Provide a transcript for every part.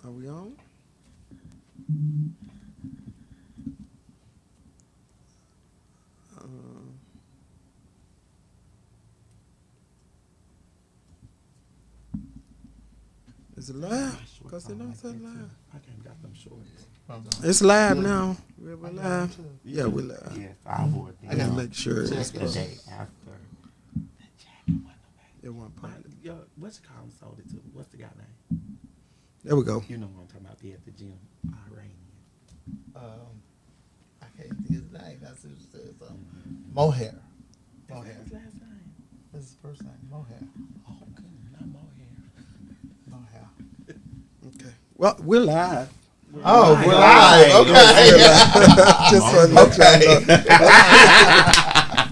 Are we on? Is it live? Because it don't say live. I can't got them shorts. It's live now. We're live. Yeah, we're live. Yes, I wore them. I gotta make sure it's the day after. it won't pop. Yo, what's the call sold it to? What's the guy name? There we go. You know what I'm talking about. They at the gym. Iranian. I can't think his name. That's what it says. Mohair. What's Mohair. his last name? That's his first name. Mohair. Oh, good. Not Mohair. Mohair. Okay. Well, we're live. Oh, we're live. Okay. Just to let y'all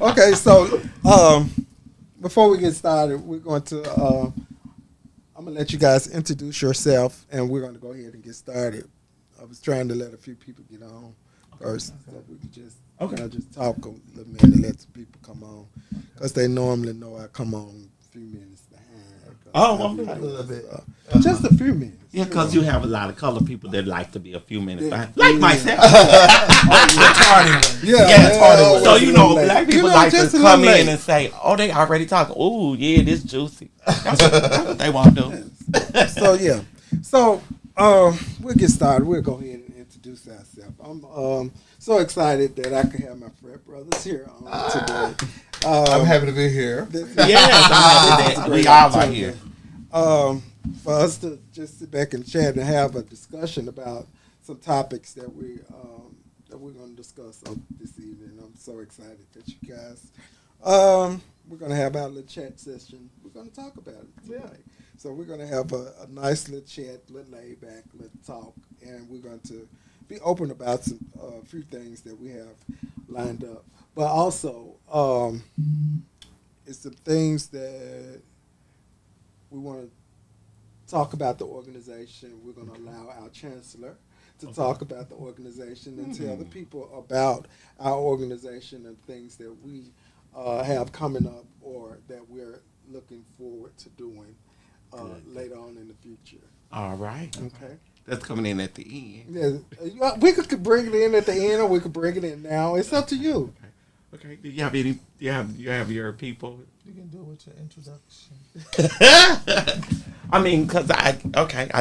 know. Okay, so before we get started, we're going to I'm gonna let you guys introduce yourself, and we're going to go ahead and get started. I was trying to let a few people get on first, so we could just just talk a little minute and let some people come on, because they normally know I come on a few minutes behind. Oh, A little bit. Just a few minutes. Yeah, because you have a lot of color people that like to be a few minutes behind. Like myself. Yeah. So, you know, black people like to just a come little in and say, oh, they already talking. Oh, yeah, this juicy. That's what they want to do. So, yeah. So, we'll get started. We'll go ahead and introduce ourselves. I'm so excited that I can have my Fred brothers here on today. I'm happy to be here. Yes, I'm happy that we all are here. For us to just sit back and chat and have a discussion about some topics that we're going to discuss this evening. I'm so excited that you guys. We're going to have our little chat session. We're going to talk about it tonight. So we're going to have a nice little chat, little laid back, little talk, and we're going to be open about some few things that we have lined up. But also, it's some things that we want to talk about the organization. We're going to allow our chancellor to talk about the organization and tell the people about our organization and things that we have coming up or that we're looking forward to doing later on in the future. All right. Okay. That's coming in at the end. Yeah, we could bring it in at the end, or we could bring it in now. It's up to you. Okay. Do you have any? You have your people? You can do it with your introduction. I mean, I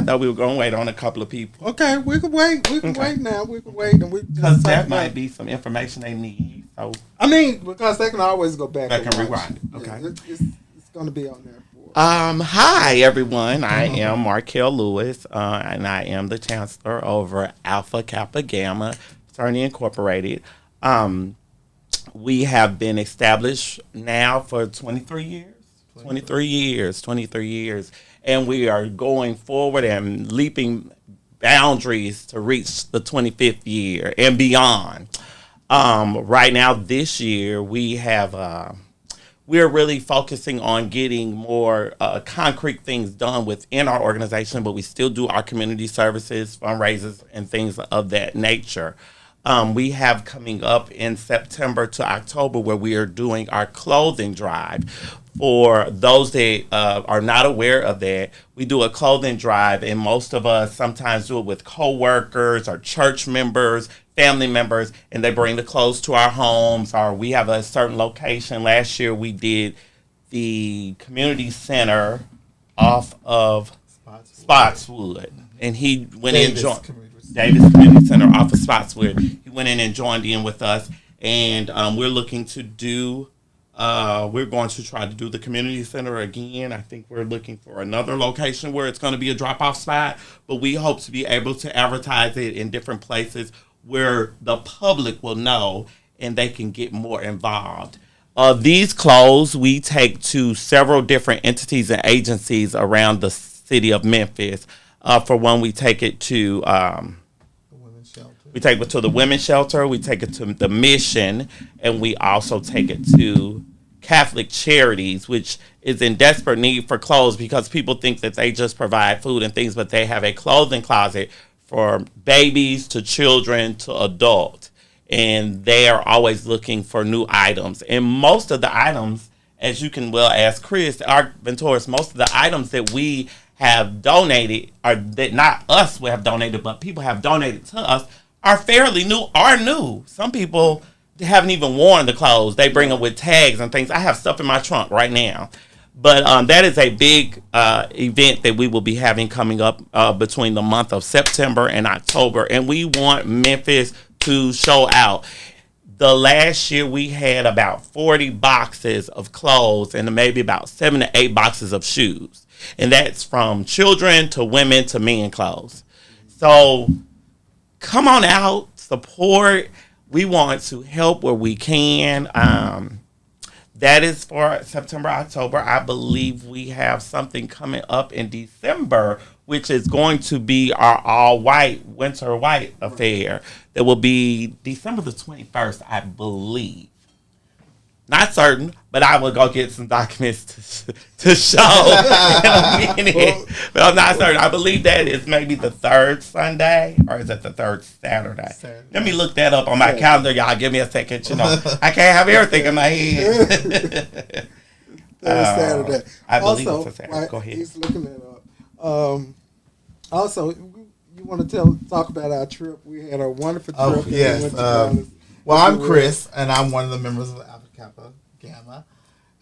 thought we were going to wait on a couple of people. Okay, we can wait. We can wait now. We can wait, and we because that might be some information they need. So I mean, because they can always go back and rewind it. Okay, it's going to be on there. Hi everyone. I am Markel Lewis, and I am the chancellor over Alpha Kappa Gamma Fraternity Incorporated. We have been established now for 23 years. 23 years. And we are going forward and leaping boundaries to reach the 25th year and beyond. Right now, this year, we're really focusing on getting more concrete things done within our organization, but we still do our community services, fundraisers, and things of that nature. We have coming up in September to October where we are doing our clothing drive. For those that are not aware of that, we do a clothing drive, and most of us sometimes do it with coworkers or church members, family members, and they bring the clothes to our homes, or we have a certain location. Last year we did the community center off of Spotswood, and he went in and joined Davis Community Center off of Spotswood. He went in and joined in with us, and we're looking to do. We're going to try to do the community center again. I think we're looking for another location where it's going to be a drop-off spot, but we hope to be able to advertise it in different places where the public will know and they can get more involved. These clothes we take to several different entities and agencies around the city of Memphis. For one, we take it to we take it to the women's shelter, we take it to the mission, and we also take it to Catholic Charities, which is in desperate need for clothes because people think that they just provide food and things, but they have a clothing closet for babies to children to adults, and they are always looking for new items. And most of the items, as you can well ask Chris, our mentors, most of the items that we have donated, or that not us we have donated, but people have donated to us, are fairly new, are new. Some people haven't even worn the clothes. They bring them with tags and things. I have stuff in my trunk right now. But that is a big event that we will be having coming up between the month of September and October. And we want Memphis to show out. The last year we had about 40 boxes of clothes and maybe about 7 to 8 boxes of shoes. And that's from children to women to men clothes. So come on out, support. We want to help where we can. That is for September, October. I believe we have something coming up in December, which is going to be our all-white, winter white affair. That will be December the 21st, I believe. Not certain, but I will go get some documents to show in a minute. But I'm not certain. I believe that is maybe the third Sunday, or is it the third Saturday? Let me look that up on my calendar, y'all. Give me a second. You know, I can't have everything in my head. Saturday. I believe Also, it's a Saturday. right, Go ahead. he's looking that up. Also, you want to talk about our trip? We had a wonderful trip. Oh, yes. We went to Dallas. Well, I'm Chris, and I'm one of the members of Alpha Kappa Gamma.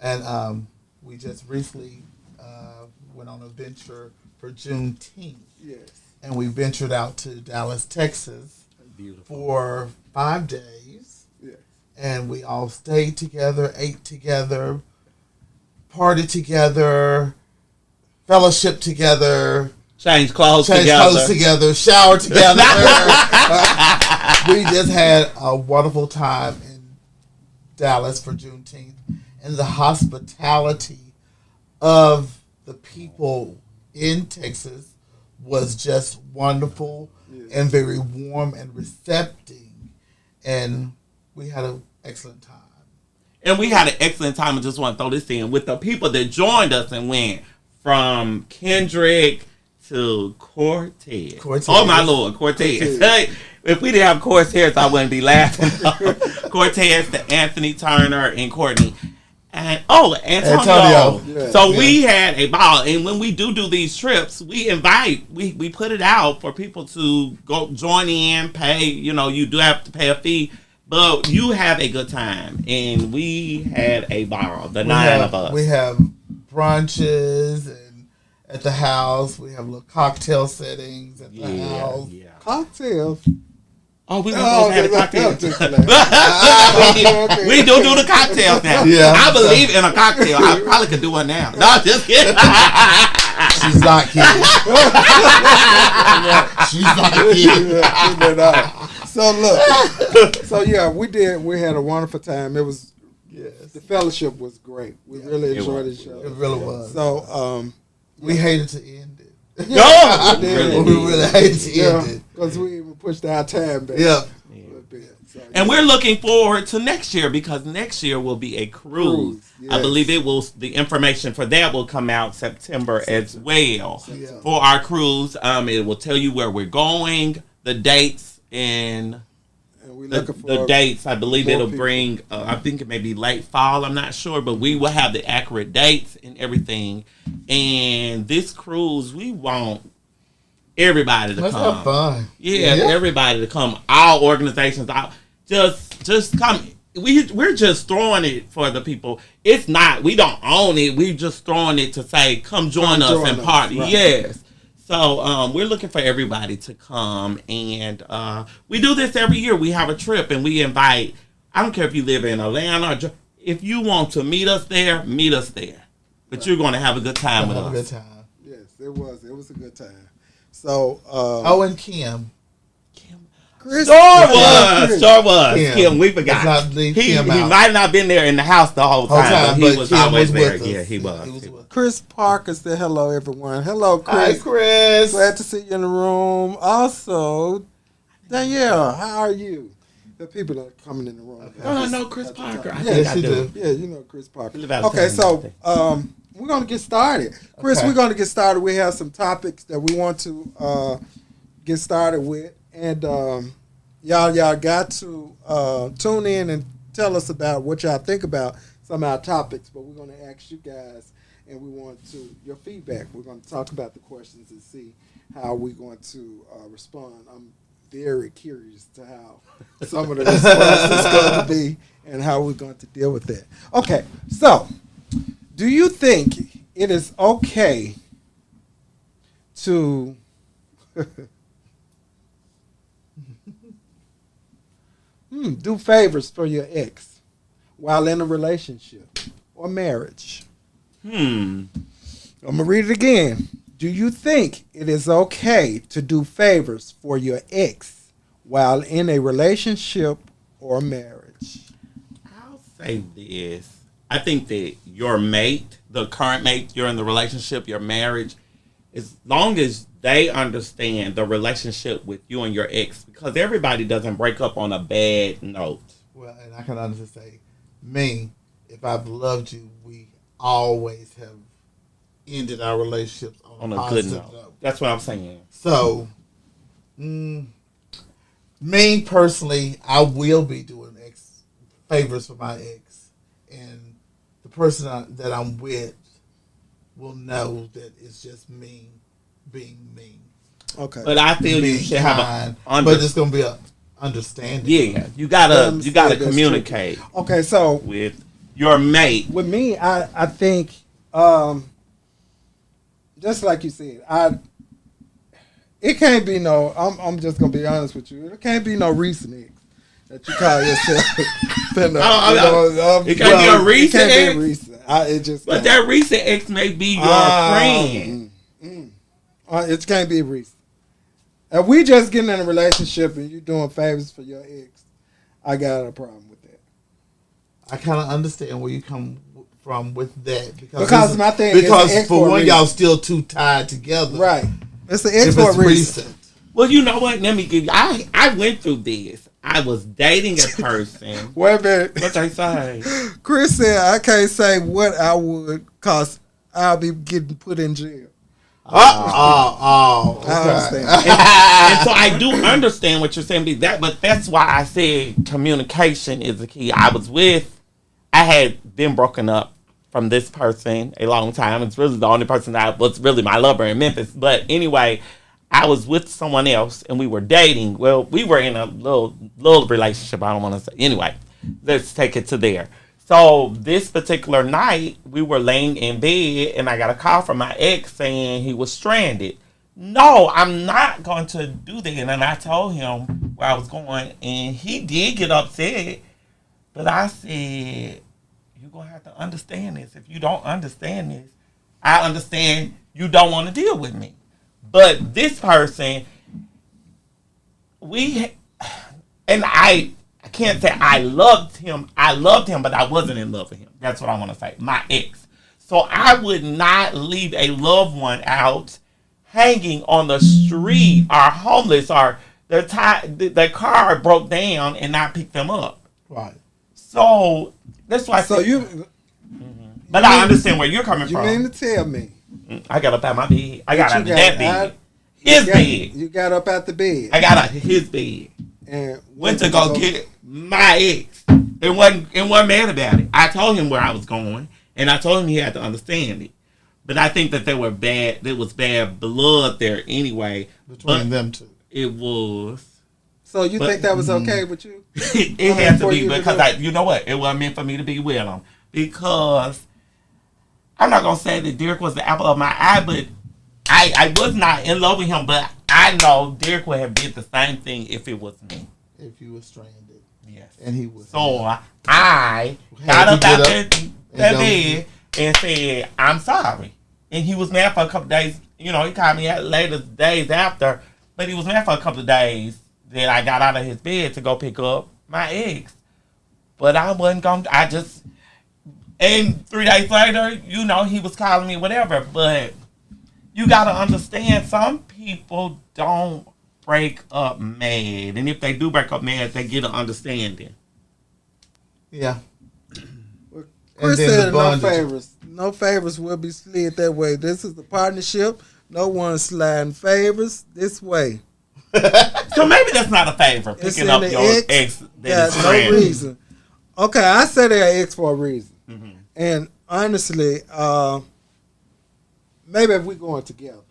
And we just recently went on a venture for Juneteenth. Yes. And we ventured out to Dallas, Texas for 5 days. Yes. And we all stayed together, ate together, partied together, fellowship together, Change clothes showered together. We just had a wonderful time in Dallas for Juneteenth, and the hospitality of the people in Texas was just wonderful and very warm and receptive, and we had an excellent time. And we had an excellent time. I just want to throw this in with the people that joined us and went from Kendrick to Cortez. Oh my Lord, Cortez. If we didn't have Cortez, I wouldn't be laughing. Cortez to Anthony Turner and Courtney. And Antonio. Yeah. So we had a ball. And when we do these trips, we invite, we put it out for people to go join in, pay. You know, you do have to pay a fee. But you have a good time. And we had a ball, the nine of us. We have brunches and at the house. We have little cocktail settings at the house. Yeah. Cocktails. Oh, we were supposed to have a cocktail. Okay. We do the cocktails now. Yeah. I believe in a cocktail. I probably could do one now. No, just kidding. She's not kidding. She's not kidding. So look, we had a wonderful time. It was, the fellowship was great. We really enjoyed the show. It really was. So we hated to end it. No, we really hated to end it. Because we even pushed our time back. Yeah. A little bit. So, And we're looking forward to next year because next year will be a cruise. Yes. I believe it will. The information for that will come out September as well Yeah. for our cruise. It will tell you where we're going, the dates, and we're looking for the dates. I believe more it'll people. bring. I think it may be late fall. I'm not sure, but we will have the accurate dates and everything. And this cruise, we want everybody to Let's come. have fun. Yeah, everybody to come. All organizations, just come. We're just throwing it for the people. It's not. We don't own it. We're just throwing it to say, come join us and party. Right. Yes. So we're looking for everybody to come, and we do this every year. We have a trip, and we invite. I don't care if you live in Atlanta or if you want to meet us there, meet us there. But you're going to have a good time with Have a good us. time. Yes, it was. It was a good time. So, And Kim. Chris, Sure was. Kim. Kim, we forgot. Let's not leave He Kim out. might not been there in the house the whole time, but he was Kim always there. with us. Yeah, he was. with us. Chris Parker said hello, everyone. Hello, Hi, Chris. Chris. Glad to see you in the room. Also, Danielle, how are you? The people that are coming in the room. Oh, I know Chris Parker. I Yeah, think I you do. do. Yeah, you know Chris Parker. Live out of Okay, town. so we're going to get started. Chris, Okay. we're going to get started. We have some topics that we want to get started with. And y'all got to tune in and tell us about what y'all think about some of our topics. But we're going to ask you guys and we want to your feedback. We're going to talk about the questions and see how we're going to respond. I'm very curious to how some of the responses is going to be and how we're going to deal with that. Okay, so do you think it is okay to do favors for your ex while in a relationship or marriage? I'm going to read it again. Do you think it is okay to do favors for your ex while in a relationship or marriage? I'll say this. I think that your mate, the current mate, you're in the relationship, your marriage, as long as they understand the relationship with you and your ex, because everybody doesn't break up on a bad note. Well, and I can honestly say, me, if I've loved you, we always have ended our relationships on a good positive note. That's what I'm saying. So, me personally, I will be doing favors for my ex, and the person that I'm with will know that it's just me being me. Okay. But I feel you should have but it's gonna be a understanding. Yeah, you gotta communicate. Okay, so with your mate. With me, I think just like you said, it can't be no. I'm just gonna be honest with you. It can't be no recent ex that you call yourself. It can't be a recent ex. It can't be recent. But that recent ex may be your friend. It can't be recent. If we just getting in a relationship and you doing favors for your ex, I got a problem with that. I kind of understand where you come from with that because my thing is for one, y'all still too tied together, right? It's an ex for a reason. Well, you know what? Let me give you. I went through this. I was dating a person. Wait a minute. What they say? Chris said I can't say what I would, cause I'll be getting put in jail. Okay. I understand. And so I do understand what you're saying, but that's why I said communication is the key. I had been broken up from this person a long time. It's really the only person that was really my lover in Memphis. But anyway, I was with someone else and we were dating. Well, we were in a little relationship. I don't want to say. Anyway, let's take it to there. So this particular night, we were laying in bed and I got a call from my ex saying he was stranded. No, I'm not going to do that. And I told him where I was going and he did get upset. But I said, you're going to have to understand this. If you don't understand this, I understand you don't want to deal with me. But this person, I can't say I loved him. I loved him, but I wasn't in love with him. That's what I want to say. My ex. So I would not leave a loved one out hanging on the street or homeless or their car broke down and not pick them up. Right. So that's why I said. But I understand where you're coming from. You mean to tell me? I got up out my bed. I got out of that bed. His bed. You got up out the bed. I got out of his bed. And went to go get my ex. And wasn't mad about it. I told him where I was going, and I told him he had to understand it. But I think that there was bad blood there anyway. Between them two. It was. So you think that was okay with you? It had to be because you know what? It wasn't meant for me to be with him. Because I'm not going to say that Derek was the apple of my eye, but I was not in love with him. But I know Derek would have did the same thing if it was me. If you were stranded. Yes. And he was. So I got up out that bed and said, I'm sorry. And he was mad for a couple of days. You know, he called me later days after. But he was mad for a couple of days that I got out of his bed to go pick up my ex. But I wasn't going to, and 3 days later, you know, he was calling me whatever. But you got to understand, some people don't break up mad. And if they do break up mad, they get an understanding. Yeah. Well, Chris said no favors will be slid that way. This is the partnership. No one's sliding favors this way. So maybe that's not a favor, picking up your ex that is no stranded. reason. Okay, I say they're ex for a reason. Mm-hmm. And honestly, maybe if we going together.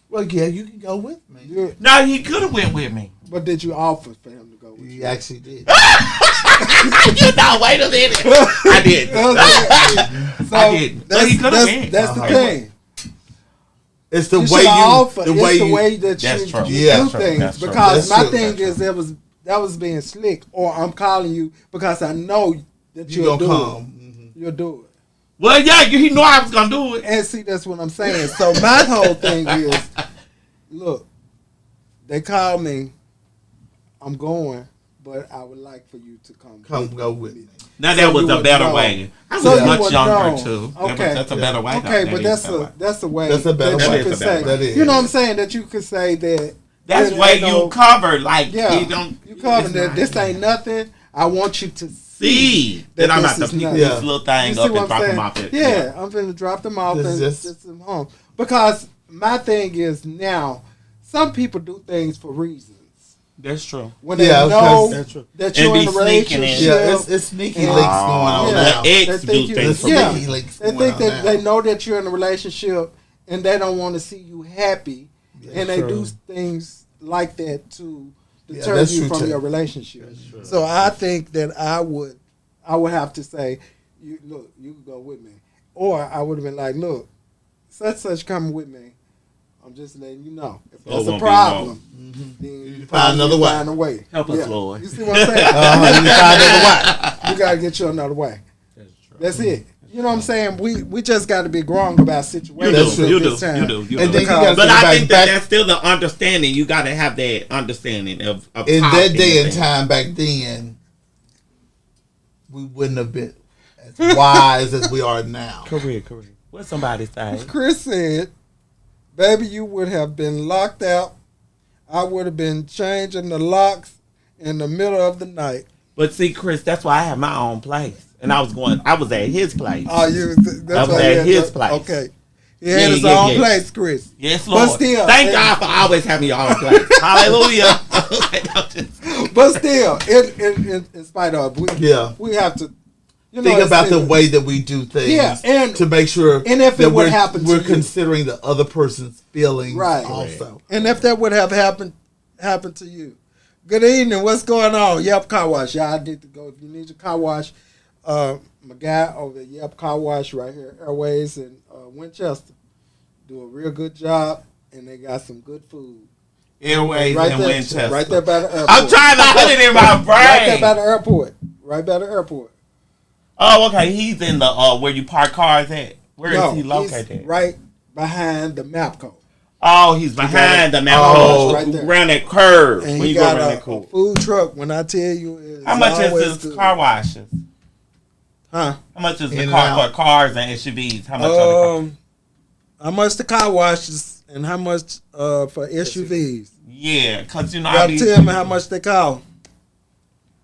Well, yeah, you can go with me. You, No, he could have went with me. but did you offer for him to go with You you? actually did. You know, wait a minute. I did. So I did. But he could have been. That's the Uh-huh. thing. It's the You way should offer. the It's way the you. way that That's you true. Yeah. do That's true. things. That's true. Because That's my true. thing That's is that was being slick, or I'm calling you because I know that You you'll gonna do come? it. You'll do it. Well, yeah, he knew I was gonna do it. And see, that's what I'm saying. So my whole thing is, look, they call me. I'm going, but I would like for you to come. Come go with me. Now So that was you a would better know. way. I was So you much would younger know. too. Okay. That's a better way. Okay, though. but That is better way. that's a way. That's a better that way. you could That is a better say. way. That is. You know what I'm saying? That you could say that. That's that, way you know, you covered. Like Yeah, you don't. you covered it's that. not- This ain't nothing. I want you to See that I'm this about to is pick nothing. this Yeah. little You thing see up what and I'm drop saying? them off. It. Yeah, I'm finna drop them off This and is- just them home. Because my thing is now, some people do things for reasons. That's true. When they Yeah, know because- That's true. that And you're be in a sneaking relationship, in. Yeah, it's sneaky Yeah. links going on Yeah. now. The ex They do think you- things for yeah. me. links they going think on that now. they know that you're in a relationship and they don't want to see you happy, Yeah, and they true. do things like that to Yeah, deter that's you true, from too. your relationship. So I think that I would have to say, you look, you can go with me, or I would have been like, look, such coming with me. I'm just letting you know if So that's it a won't be problem. Then You you find another way. Find a way. Help us, Lord. You see what I'm saying? You find another way. You gotta get you another way. That's true. That's it. You know what I'm saying? We just got to be grown about situations. That's true. You at do. this time. You do. You And do. then you gotta But think I back- think that back- that's still the understanding. You got to have that understanding of In that talking day and and things. time back then, we wouldn't have been as wise as we are now. Correct. What somebody say? Chris said, "Baby, you would have been locked out. I would have been changing the locks in the middle of the night." But see, Chris, that's why I have my own place, and I was at his place. Oh, that's I was why at he had his to- place. Okay, he had his Yeah, own yeah. place, Chris. Yes, Lord. still, Thank it- God for always having your own place. Hallelujah. But still, in spite of, we have to. You know, Think about the it's- way that we do things, Yeah, and- to make sure and if it that would happen to we're you. considering the other person's feelings Right. also. And if that would have happened to you. Good evening. What's going on? Yep, Car Wash. Y'all need to go. If you need your car wash, my guy over at Yep Car Wash right here, Airways in Winchester, do a real good job, and they got some good food. Airways Right in there, Winchester. right there by the airport. I'm trying to put it in my brain. Right there by the airport. Right by the airport. Oh, okay. He's in the where you park cars at. Where is he located? he's at? right behind the MAPCO. Oh, he's behind the map. Oh, right there. Around that curve. And when he you go got around a that curve. food truck. When I tell you, it's How much always is his good. car washes? Huh? How much is the In and car out. for cars and SUVs? How much are the How much the car washes and how much for SUVs? Yeah, because you know You I gotta be. tell me how much they call.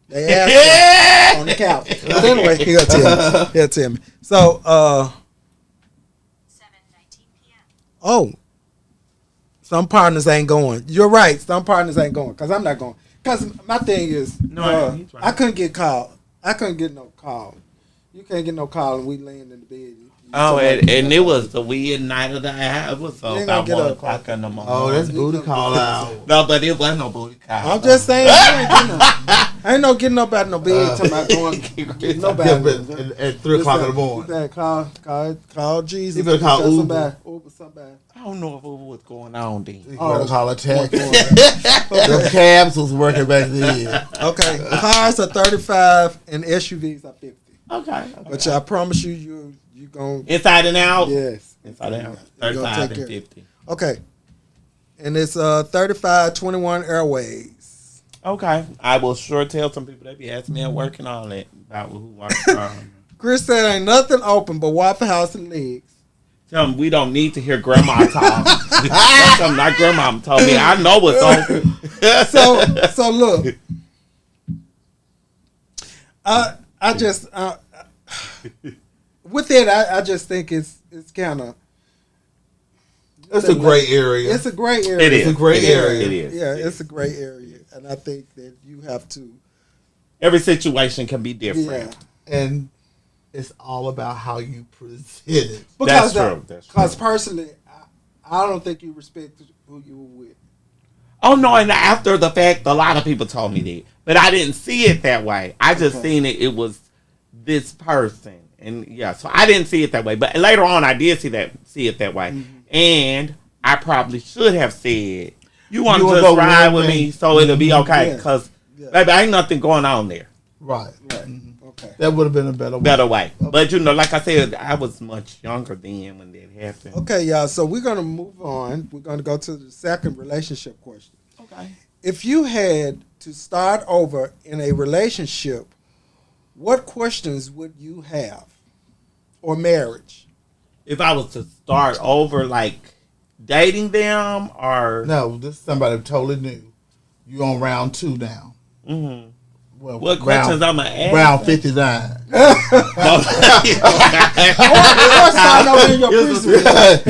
They asked him on the couch. But anyway, he'll tell me. He'll tell me. So, 7:19 p.m. oh, some partners ain't going. You're right. Some partners ain't going because I'm not going. Because my thing is, No, he's right. I couldn't get called. I couldn't get no call. You can't get no call, and we laying in the bed. Oh, Somebody- and it was the weird night of the hour. It was You ain't about gonna get 1 up. o'clock in the morning. Oh, that's booty call out. No, but it wasn't no booty call. I'm just saying, I ain't no getting up out of no bed. Talking about going getting up Yeah, out. but at 3 o'clock in the morning. You better call Jesus. You better call Tell Uber. somebody. Uber somebody. I don't know if it was going on then. You Oh. better call a taxi. The cabs was working back then. Okay, cars are 35 and SUVs are 50. Okay. But I promise you gonna Inside and out? yes. Inside and out. You gonna 35 take and care. 50. Okay, and it's 3521 Airways. Okay. I will sure tell some people they be asking me at work and all that about who walks around. Chris said ain't nothing open but Waffle House and legs. Tell them we don't need to hear grandma talk. That's something my grandma told me. I know what's open. So look, I just with it, I just think it's kind of It's a gray area. it's a gray area. It is. a gray It is. area. It is. Yeah, It it's is. a gray area, and I think that you have to. Every situation can be Yeah, different. And it's all about how you present it. That's true. Because personally, I don't think you respect who you were with. Oh no! And after the fact, a lot of people told me that, but I didn't see it that way. I just seen it. It was this person, and yeah, so I didn't see it that way. But later on, I did see it that way, and I probably should have said, "You want to just ride with me, so it'll be okay." Because baby, ain't nothing going on there. Right. Okay. That would have been a better way. But you know, like I said, I was much younger then when that happened. Okay, y'all. So we're gonna move on. We're gonna go to the second relationship question. Okay. If you had to start over in a relationship, what questions would you have? Or marriage? If I was to start over, like dating them, or No, this is somebody totally new. You on round 2 now. Mm-hmm. Well, What questions I'm gonna ask? Round 59. Or starting over in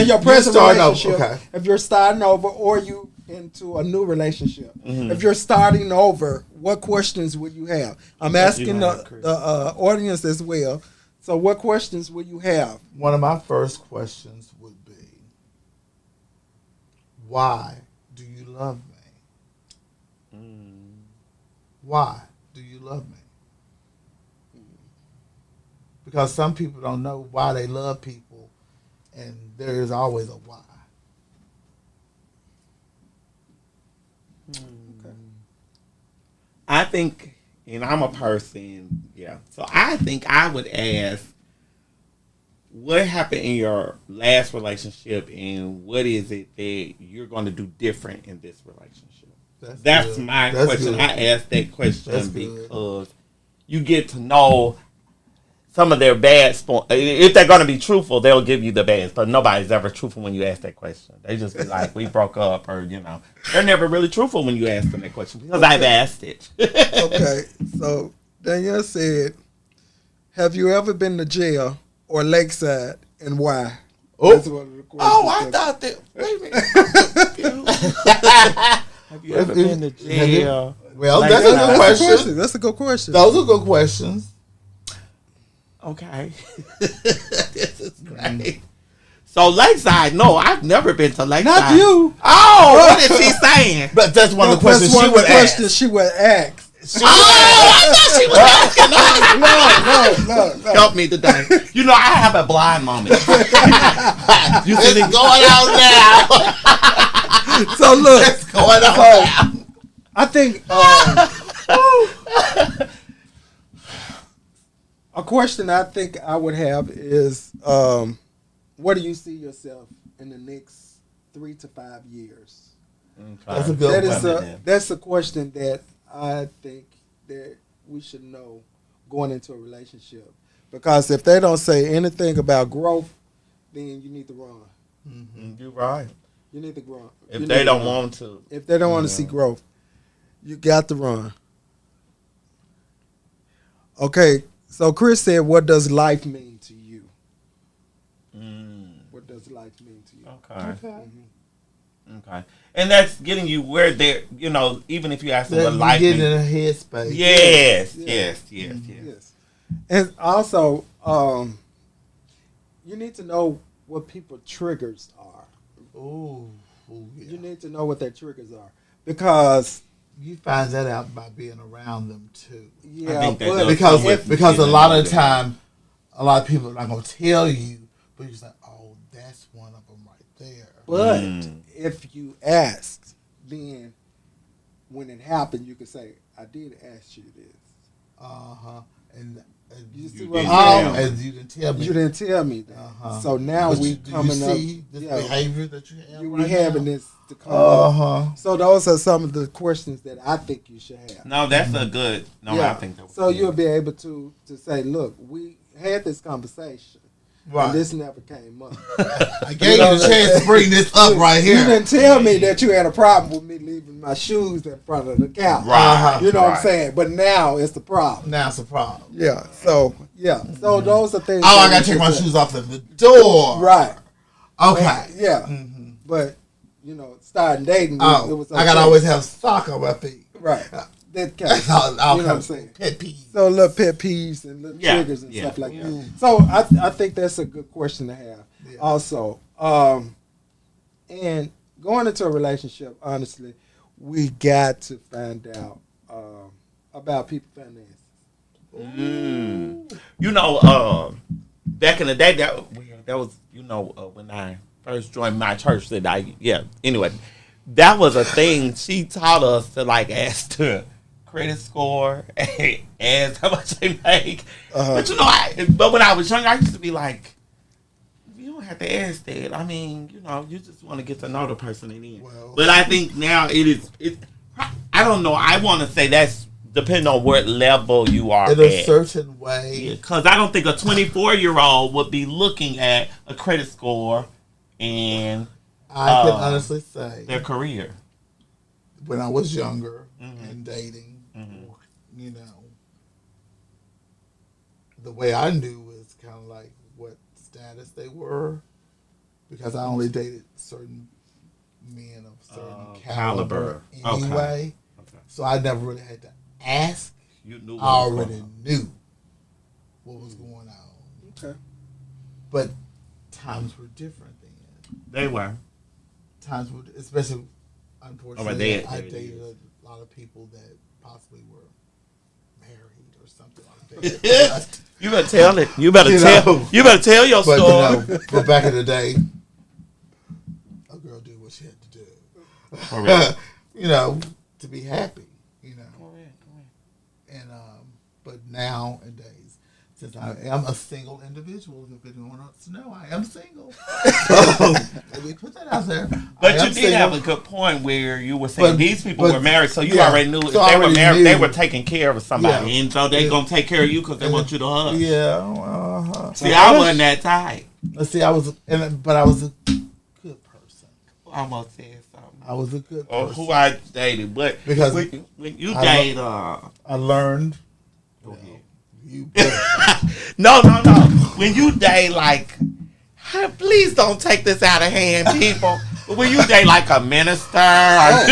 your present starting over, relationship. okay. If you're starting over, or you into a new relationship. If you're starting over, what questions would you have? I'm asking the audience as well. So what questions would you have? One of my first questions would be, why do you love me? Why do you love me? Because some people don't know why they love people, and there is always a why. Okay. I think, and I'm a person, yeah. So I think I would ask, what happened in your last relationship, and what is it that you're going to do different in this relationship? That's good. my That's question. good. I asked that question That's good. because you get to know some of their bad spots. If they're going to be truthful, they'll give you the bad. But nobody's ever truthful when you ask that question. They just be like, we broke up, or, you know. They're never really truthful when you ask them that question because I've asked it. Okay, so Danielle said, have you ever been to jail or Lakeside, and why? Oh, That's one of the questions. I thought that. Wait a minute. Have you ever been to jail? Well, Like that's a that. good question. That's a good question. Those are good questions. Okay. This is great. So Lakeside, no, I've never been to Lakeside. Not you. Oh, what is she saying? But that's one of the questions That's one she of would the questions ask. she would ask. I thought she was asking. No. Help me today. You know, I have a blind moment. You see It's it going on now. So look, It's going on now. I think a question I think I would have is, where do you see yourself in the next 3 to 5 years? That's a good That's a question that I think that we should know going into a relationship. Because if they don't say anything about growth, then you need to run. Mm-hmm. You're right. You need to grow. If they don't want to. If they don't want to see growth, you got to run. Okay, so Chris said, what does life mean to you? What does life mean to you? Okay. Okay. And that's getting you where they're, you know, even if you ask them what life Get means. in a headspace. Yes. And also, you need to know what people's triggers are. Ooh, yeah. You need to know what their triggers are. Because, You find that out by being around them too. yeah, I think that but does Because come with because a getting lot to know of the them. time, a lot of people are not going to tell you, but you're just like, oh, that's one of them right there. But if you asked, then when it happened, you could say, I did ask you this. Uh-huh. And You see You what didn't I'm tell saying? and you didn't tell me. You didn't tell me that. Uh-huh. So now But we do coming you up. see this yeah, behavior that you have you right having now? this to come up. Uh-huh. So those are some of the questions that I think you should have. No, that's a good. No, Yeah. I think that. So you'll be able to say, look, we had this conversation, Right. and this never came up. I gave you the chance to bring this up right You here. didn't tell me that you had a problem with me leaving my shoes in front of the couch. Right. You know what I'm Right. saying? But now it's the problem. Now it's a problem. Yeah. So So those are things. Oh, that I got we to take my should- shoes off at the door. Right. Okay. Yeah. But starting dating, it Oh, was I got to okay. always have sock on my feet. Right. that kind of I'll stuff, you know what I'm come saying? pet peeves. So little pet peeves and little Yeah, triggers and yeah, stuff like yeah. that. So I think that's a good question to have. Yeah. Also, and going into a relationship, honestly, we got to find out about people's finances. You know, back in the day, that was, you know, when I first joined my church. Anyway, that was a thing. She taught us to like ask the credit score, ask how much they make. But you know, but when I was young, I used to be like, you don't have to ask that. I mean, you know, you just want to get to know the person in the end. Well- But I think now I don't know. I want to say that's depending on what level you are In a certain way. because I don't think a 24-year-old would be looking at a credit score and I can honestly say, their career. when I was younger Mm-hmm. and dating, you know, the way I knew was kind of like what status they were, because I only dated certain men of certain caliber caliber. anyway. Okay. So I never really had to ask. You knew I already knew what was going on. Okay. But times were different then. They were. Times were, especially, unfortunately, I dated a lot of people that possibly were married or something like that. You better tell it. You better You tell. know. You better tell your But story. but back in the day, a girl did what she had to do. For real. You know, to be happy. You know, and but nowadays, since I am a single individual, if anyone wants to know, I am single. So, let me put that out there. But I you am did single. have a good point where you were saying But- these people but- were married, so you yeah. already knew if So I they were already married, they knew. were taking care of somebody, Yeah. and so they Yeah. gonna take care of you because they want you to hug. Yeah. See, I wasn't that type. Let's see. I was a good person. I almost said something. I was a good Or person. who I dated, but Because when you I date, I learned. go ahead. You No. When you date, like, hey, please don't take this out of hand, people. But when you date like a minister, or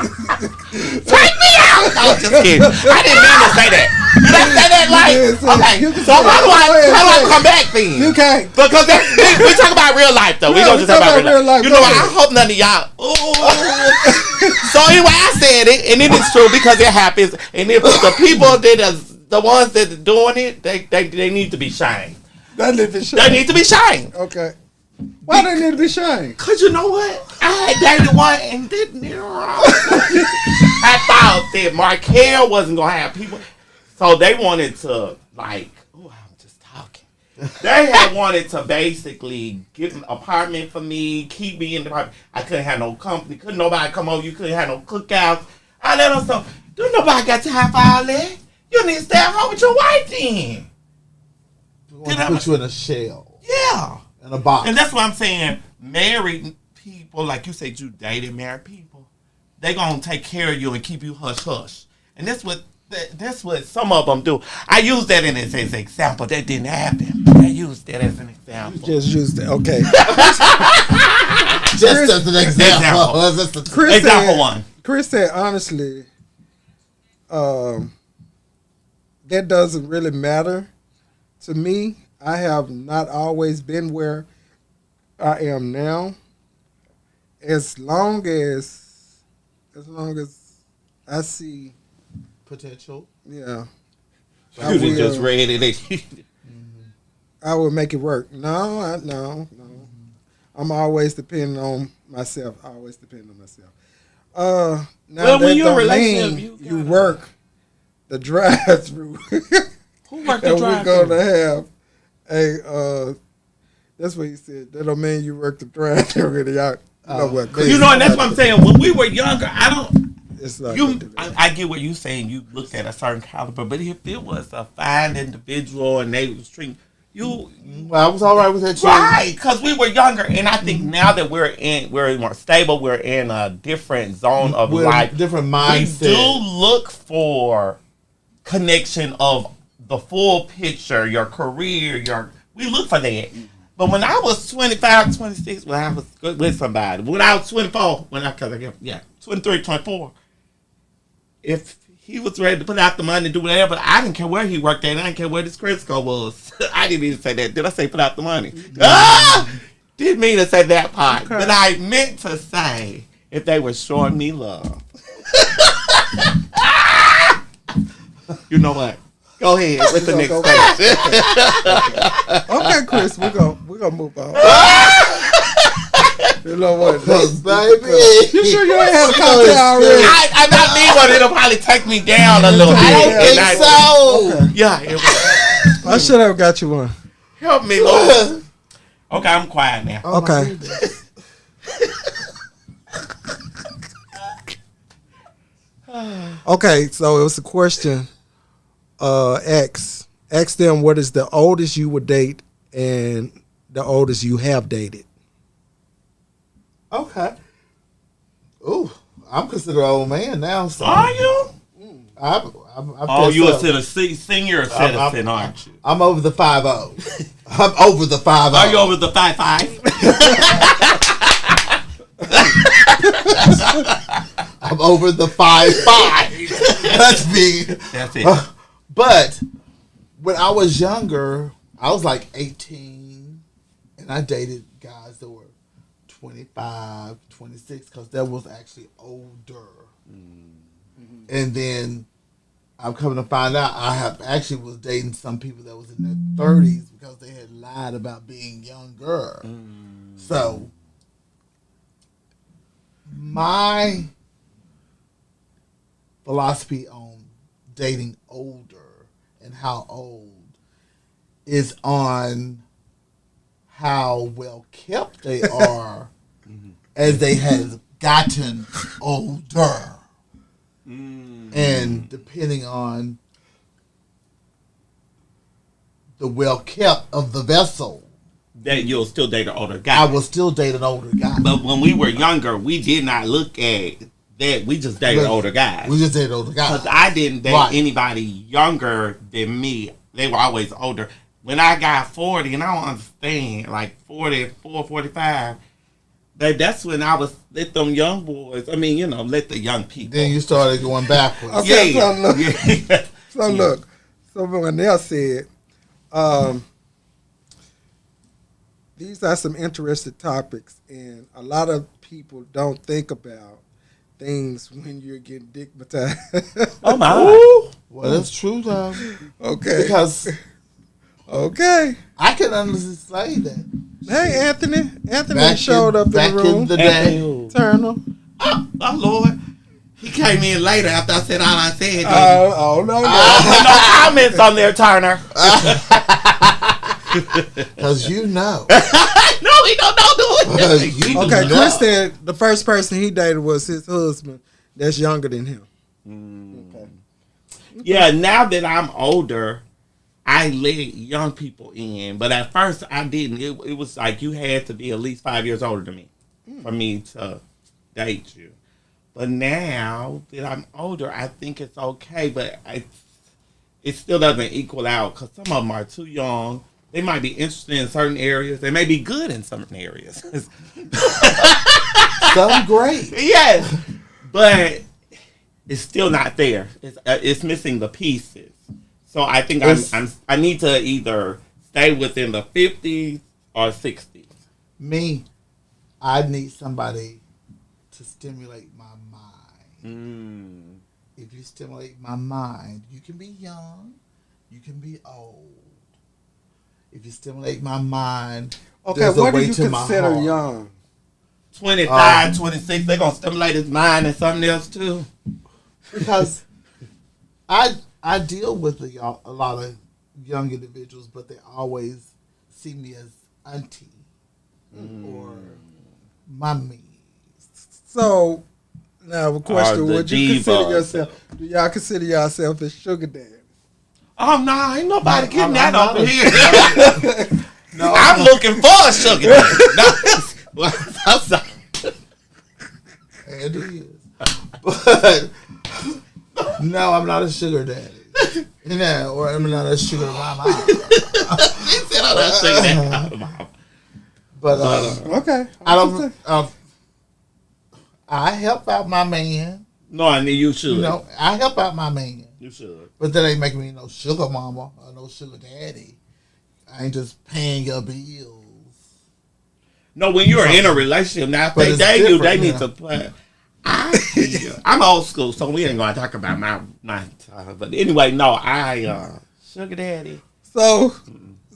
take me out. No, just kidding. I didn't mean to say that. Did I say that like? Okay. You can So say how do it. I come back then? You can't. Because we talk about real life though. We Yeah, gonna we just talk talk about real life. You Go know, ahead. I hope none of y'all. Ooh. So anyway, I said it, and it is true because it happens. And if the people that are the ones that are doing it, they need to be shamed. That need to be They shamed. need to be shamed. Okay. Why they need to be shamed? Cause you know what? I had dated one and didn't it wrong. I thought that Markel wasn't gonna have people, so they wanted to like. Oh, I'm just talking. They had wanted to basically get an apartment for me, keep me in the apartment. I couldn't have no company. Couldn't nobody come over. You couldn't have no cookouts. I let them so. Don't nobody got time for all that. You need to stay at home with your wife then. want to put you in a shell, Yeah. in a box. And that's what I'm saying. Married people, like you said, you dated married people. They gonna take care of you and keep you hush hush. And that's what some of them do. I use that as an example. That didn't happen. I used that as an example. Just use that. Okay. Just as an example. Example. Chris Example said, one. Chris said, honestly, that doesn't really matter to me. I have not always been where I am now. As long as I see, Potential. yeah, You done just read it. I will make it work. No. I'm always depending on myself. I always depend on myself. Now Well, when that you're in a don't relationship, mean you you gotta- work the drive-through. Who worked the And we're drive-thru? gonna have a. That's what he said. That don't mean you work the drive-through. Really, y'all know what? Chris, You know, and that's what I'm saying. When we were younger, I don't. It's not You, gonna do that. I get what you're saying. You looked at a certain caliber, but if it was a fine individual and they was treating you Well, I was all right with that. Too. right, because we were younger, and I think now that we're more stable, we're in a different zone of With life. different We mindset. do look for connection of the full picture, your career, we look for that. But when I was 25, 26, when I was with somebody, when I was 24, 23, 24, if he was ready to put out the money to do whatever, I didn't care where he worked at. I didn't care where his credit score was. I didn't even say that. Did I say put out the money? Didn't mean to say that part. Okay. But I meant to say if they were showing me love. You know what? Go ahead with the next question. Okay, Chris, we're gonna move on. You know what? Baby. You sure you ain't had a cocktail already? I not need one. It'll probably take me down a little bit. I don't think And so. Okay. Yeah, it will. I should have got you one. Help me, Lord. Okay, I'm quiet now. Oh, my Okay. goodness. Okay, so it was a question. Ask them what is the oldest you would date and the oldest you have dated. Okay. Ooh, I'm considered an old man now. So Are you? I'm Oh, you a citizen. senior citizen, aren't you? I'm over the 5-0. I'm over the 5-0. Are you over the 5'5"? I'm over the 5'5". That's me. That's it. But when I was younger, I was like 18, and I dated guys that were 25, 26, because that was actually older. And then I'm coming to find out I have actually was dating some people that was in their 30s because they had lied about being younger. So my philosophy on dating older and how old is on how well kept they are as they have gotten older. And depending on the well kept of the vessel, That you'll still date an older I guy. will still date an older guy. But when we were younger, we did not look at that. We just dated But older guys. We just dated older guys. Because I didn't date Right. anybody younger than me. They were always older. When I got 40, and I don't understand, like 44, 45, that's when I was let them young boys, let the young people. Then you started going backwards. Okay, so look. Yeah. So look, so Vanell said, these are some interesting topics, and a lot of people don't think about things when you're getting dickmatized. Oh, my. Well, that's true, though. Okay. Because Okay. I can honestly say that. Hey, Anthony. Anthony Back showed up in back the room. in the day. Turner. Oh, Lord. He came in later after I said all I said. Oh, no. No comments on there, Turner. Because you know. No, he don't do it. You Okay, know. Chris said the first person he dated was his husband that's younger than him. Okay. Yeah, now that I'm older, I let young people in. But at first, I didn't. It was like you had to be at least 5 years older than me for me to date you. But now that I'm older, I think it's okay. But it still doesn't equal out because some of them are too young. They might be interested in certain areas. They may be good in certain areas. Some great. Yes, but it's still not there. It's missing the pieces. So I think I need to either stay within the 50s or 60s. Me, I need somebody to stimulate my mind. If you stimulate my mind, you can be young, you can be old. If you stimulate my mind, Okay, there's a what do way you to my consider heart. young? 25, 26, they're going to stimulate his mind and something else too. Because I deal with a lot of young individuals, but they always see me as auntie or mommy. So, now a question: Or the would you consider divas. yourself? Do y'all consider yourself as sugar daddy? Oh, no, ain't nobody getting I'm that not over a- here. No, I'm looking for a sugar daddy. No, I'm sorry. and it is. But no, I'm not a sugar daddy. Or I'm not a sugar mama. He said I'm not sugar daddy. But Okay, I don't. I help out my man No, I mean you should. You know, I help out my man. You should. But that ain't making me no sugar mama or no sugar daddy. I ain't just paying your bills. No, when you're in a relationship, now if But they it's date you, they different, need yeah. to play. I'm old school, so we ain't gonna talk about my time. But anyway, no, sugar daddy. So,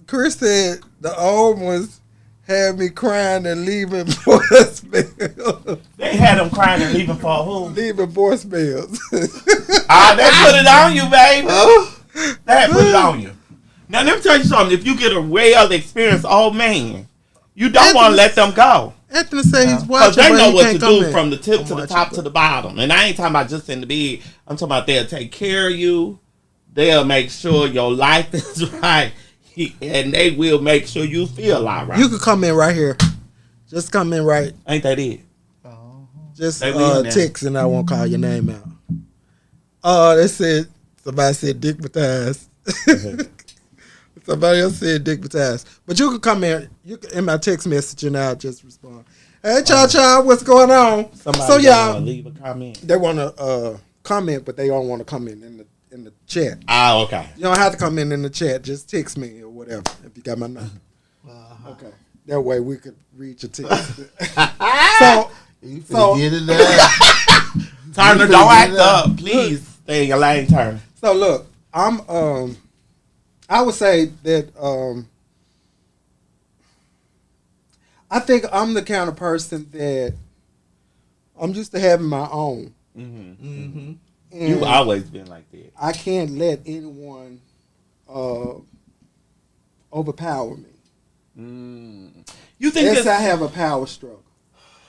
Chris said the old ones had me crying and leaving voicemails. They had them crying and leaving for who? Leaving voicemails. They put it on you, baby. They put it on you. Now let me tell you something. If you get a real experienced old man, you don't want to let them go. Anthony said he's Because watching, they but know he what can't to come do in. from the tip I'm to the watching, top but- to the bottom. And I ain't talking about just in the bed. I'm talking about they'll take care of you. They'll make sure your life is right. And they will make sure you feel all right. You could come in right here. Just come in right. Ain't that it? Just They leave now. text and I won't call your name out. They said, somebody said Dick Mataz. Somebody else said Dick Mataz. But you can come in. You can, in my text message and I'll just respond. Hey, Cha-Cha, what's going on? Somebody So, y'all, leave a comment. they want to comment, but they don't want to come in the chat. Oh, okay. You don't have to come in the chat. Just text me or whatever if you got my number. Okay. That way we could read your text. So, You finna So- get it there. Turner, You don't finna act get it up. Please stay in your lane, Turner. so look, I would say that I think I'm the kind of person that I'm used to having my own. Mm-hmm. And You've always been like that. I can't let anyone overpower me. You think Yes, it's, I have a power struggle.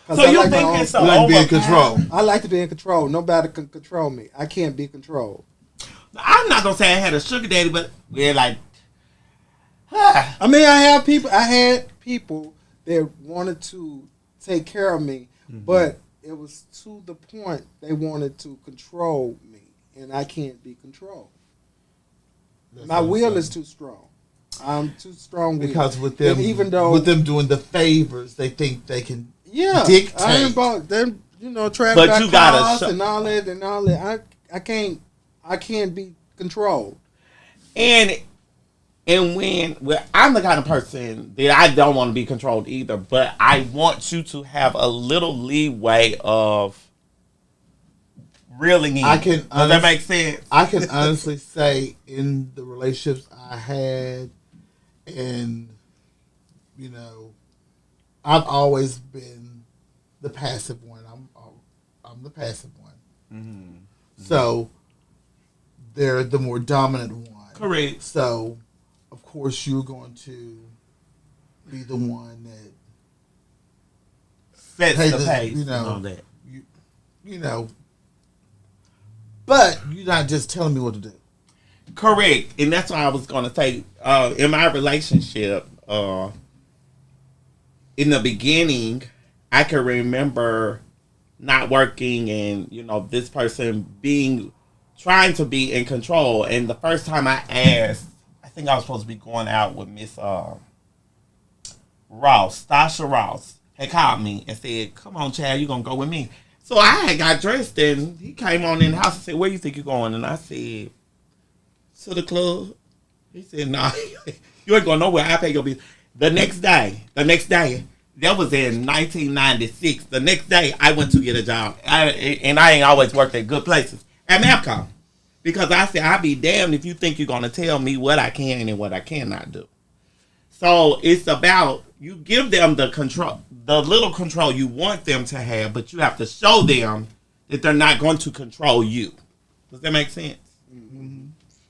'Cause so I you like my think own it's stuff. a Like being over- control. I like to be in control. Nobody can control me. I can't be controlled. I'm not gonna say I had a sugar daddy, but we're like, I mean, I had people that wanted to take care of me, but it was to the point they wanted to control me, and I can't be controlled. My will is too strong. I'm too strong Because with them, even though with them doing the favors, they think they can. yeah, dictate. I ain't about them. Trying But to you gotta cars show- and all that. I can't be controlled. and when I'm the kind of person that I don't want to be controlled either, but I want you to have a little leeway of reeling in. I can Does that make sense? I can honestly say in the relationships I had, and I've always been the passive one. I'm the passive one. Mm-hmm. So they're the more dominant one. Correct. So of course you're going to be the one that Sets Hey, the the- pace. you know. and all that. you know. But you're not just telling me what to do. Correct, and that's what I was gonna say. In my relationship, in the beginning, I can remember not working, and this person trying to be in control. And the first time I asked, I think I was supposed to be going out with Miss Ross, Stasha Ross, had called me and said, "Come on, Chad, you gonna go with me?" So I had got dressed, and he came on in the house and said, "Where you think you're going?" And I said, "To the club." He said, "Nah, you ain't going nowhere. I pay your bill." The next day, that was in 1996. The next day, I went to get a job, and I ain't always worked at good places at Mapcom, because I said, "I'll be damned if you think you're gonna tell me what I can and what I cannot do." So it's about you give them the control, the little control you want them to have, but you have to show them that they're not going to control you. Does that make sense?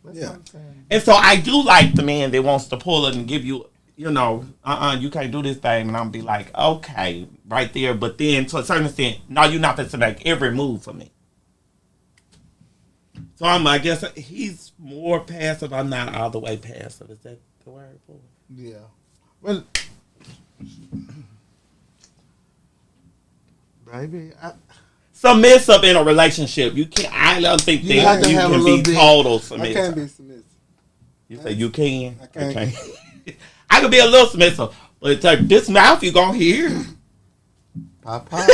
That's Yeah. what I'm saying. And so I do like the man that wants to pull it and give you, you can't do this thing. And I'm be like, okay, right there. But then to a certain extent, no, you're not going to make every move for me. So I guess he's more passive. I'm not all the way passive. Is that the word for it? Yeah. Well, baby, Submissive in a relationship. You can't. I don't think You have that to you have a can little be bit- total I submissive. can't be submissive. You say you can. I can't. Okay. I could be a little submissive, but it's like this mouth you gonna hear. Papa.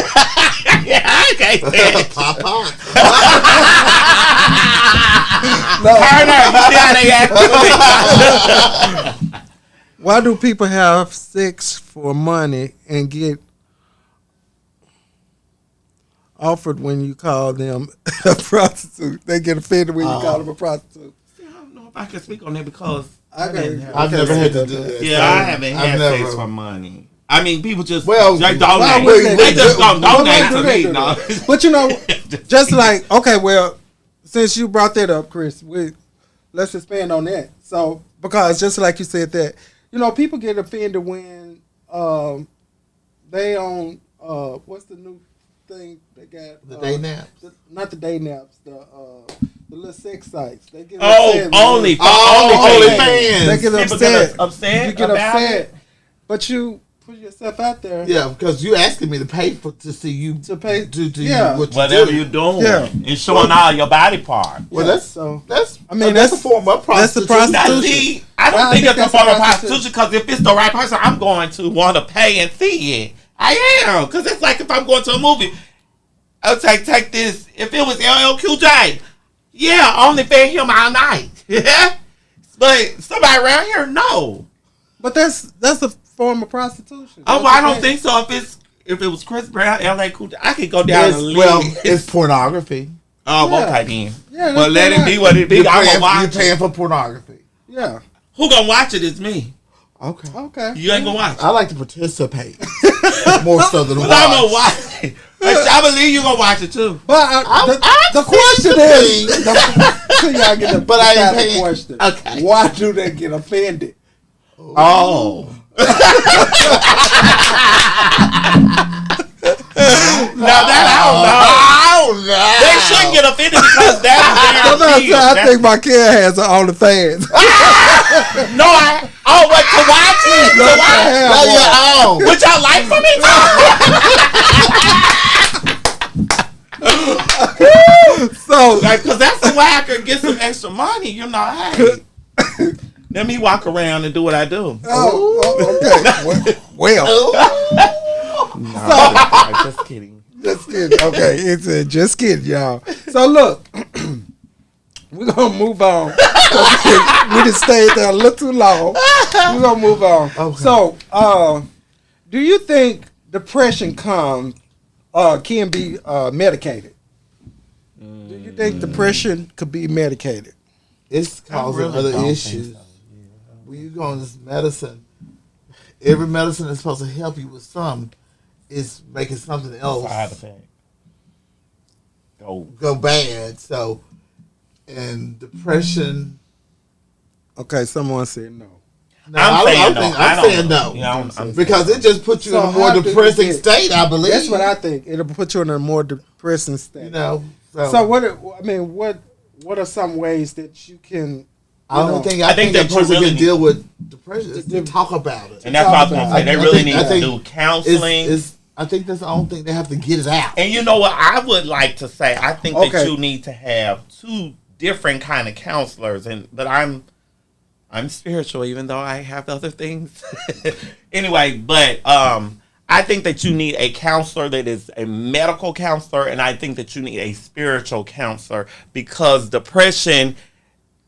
Yeah, I can't stand it. Papa. Turner, you see how they act with me? Why do people have sex for money and get offered when you call them a prostitute? They get offended when you call them a prostitute. I don't know if I can speak on that because I've I've never had to do that. yeah, so I haven't had I've sex for money. I mean, people just Well, they why donate. would They just don't why donate do to they me. do No. that? But you know, just like, okay, well, since you brought that up, Chris, let's expand on that. So, because just like you said that, you know, people get offended when they on what's the new thing they got? The day naps. Not the day naps. The little sex sites. They get Oh, upset. only OnlyFans. They get People upset. get upset. You get about upset, it? but you put yourself out there. Yeah, because you asking me to pay to see you To pay- to yeah. you what you Whatever do. you're doing, Yeah. and showing all your body parts. Well, Yeah, that's so- that's. I mean, that's a that's- form of that's the prostitution. Now, prostitution. see, I don't Well, I think think it's a that's form of prostitution. prostitution because if it's the right person, I'm going to want to pay and see it. I am, because it's like if I'm going to a movie, I would say, take this. If it was LL Cool J, yeah, I only pay him all night. Yeah, but somebody around here, no. But that's a form of prostitution. Oh, That's well, I the don't thing. think so. If it was Chris Brown, LL Cool J, I could go down the list. Well, it's pornography. Oh, Yeah. okay then. Yeah, Well, that's let it right. be what it be. You're I'm paying, gonna you're watch paying it. for pornography. Yeah. Who gonna watch it? It's me. Okay. Okay. You ain't gonna watch it. I like to participate more so than watch. But I'm gonna watch it. I believe you gonna watch it too. But the question is, is, y'all get the, But I ain't beside the paying- question. okay. Why do they get offended? Oh. Now that I don't know. They shouldn't get offended because that's their Sometimes deal. I think my kid has an OnlyFans. No, what to watch it? To watch it? Now you're on. Would y'all like for me to? So Like, cause that's the way I could get some extra money. You know, hey. Let me walk around and do what I do. okay. Well, No, I'm just kidding. just kidding. Okay, it's just kidding, y'all. So look, we're gonna move on. We just stayed there a little too long. We're gonna move on. Okay. So, do you think depression can be medicated? Do you think depression could be medicated? It's causing really other don't think issues. so, When you go on this medicine, every medicine is supposed to help you with some. It's making something else Side effect. Go. go bad. So, and depression. Okay, someone said no. No, I'm saying no. Yeah, I'm Because it just puts you So in a more how do you depressing get- state, I believe. That's what I think. It'll put you in a more depressing state. You know. So what are some ways that you can? I don't think I think that that you person really can need- deal with depression is to talk about it. And that's what I was gonna say. They really need I to think do counseling. I think that's the only thing they have to get it out. And you know what I would like to say? I think that Okay. you need to have two different kind of counselors. But I'm spiritual, even though I have other things. Anyway, but I think that you need a counselor that is a medical counselor, and I think that you need a spiritual counselor because depression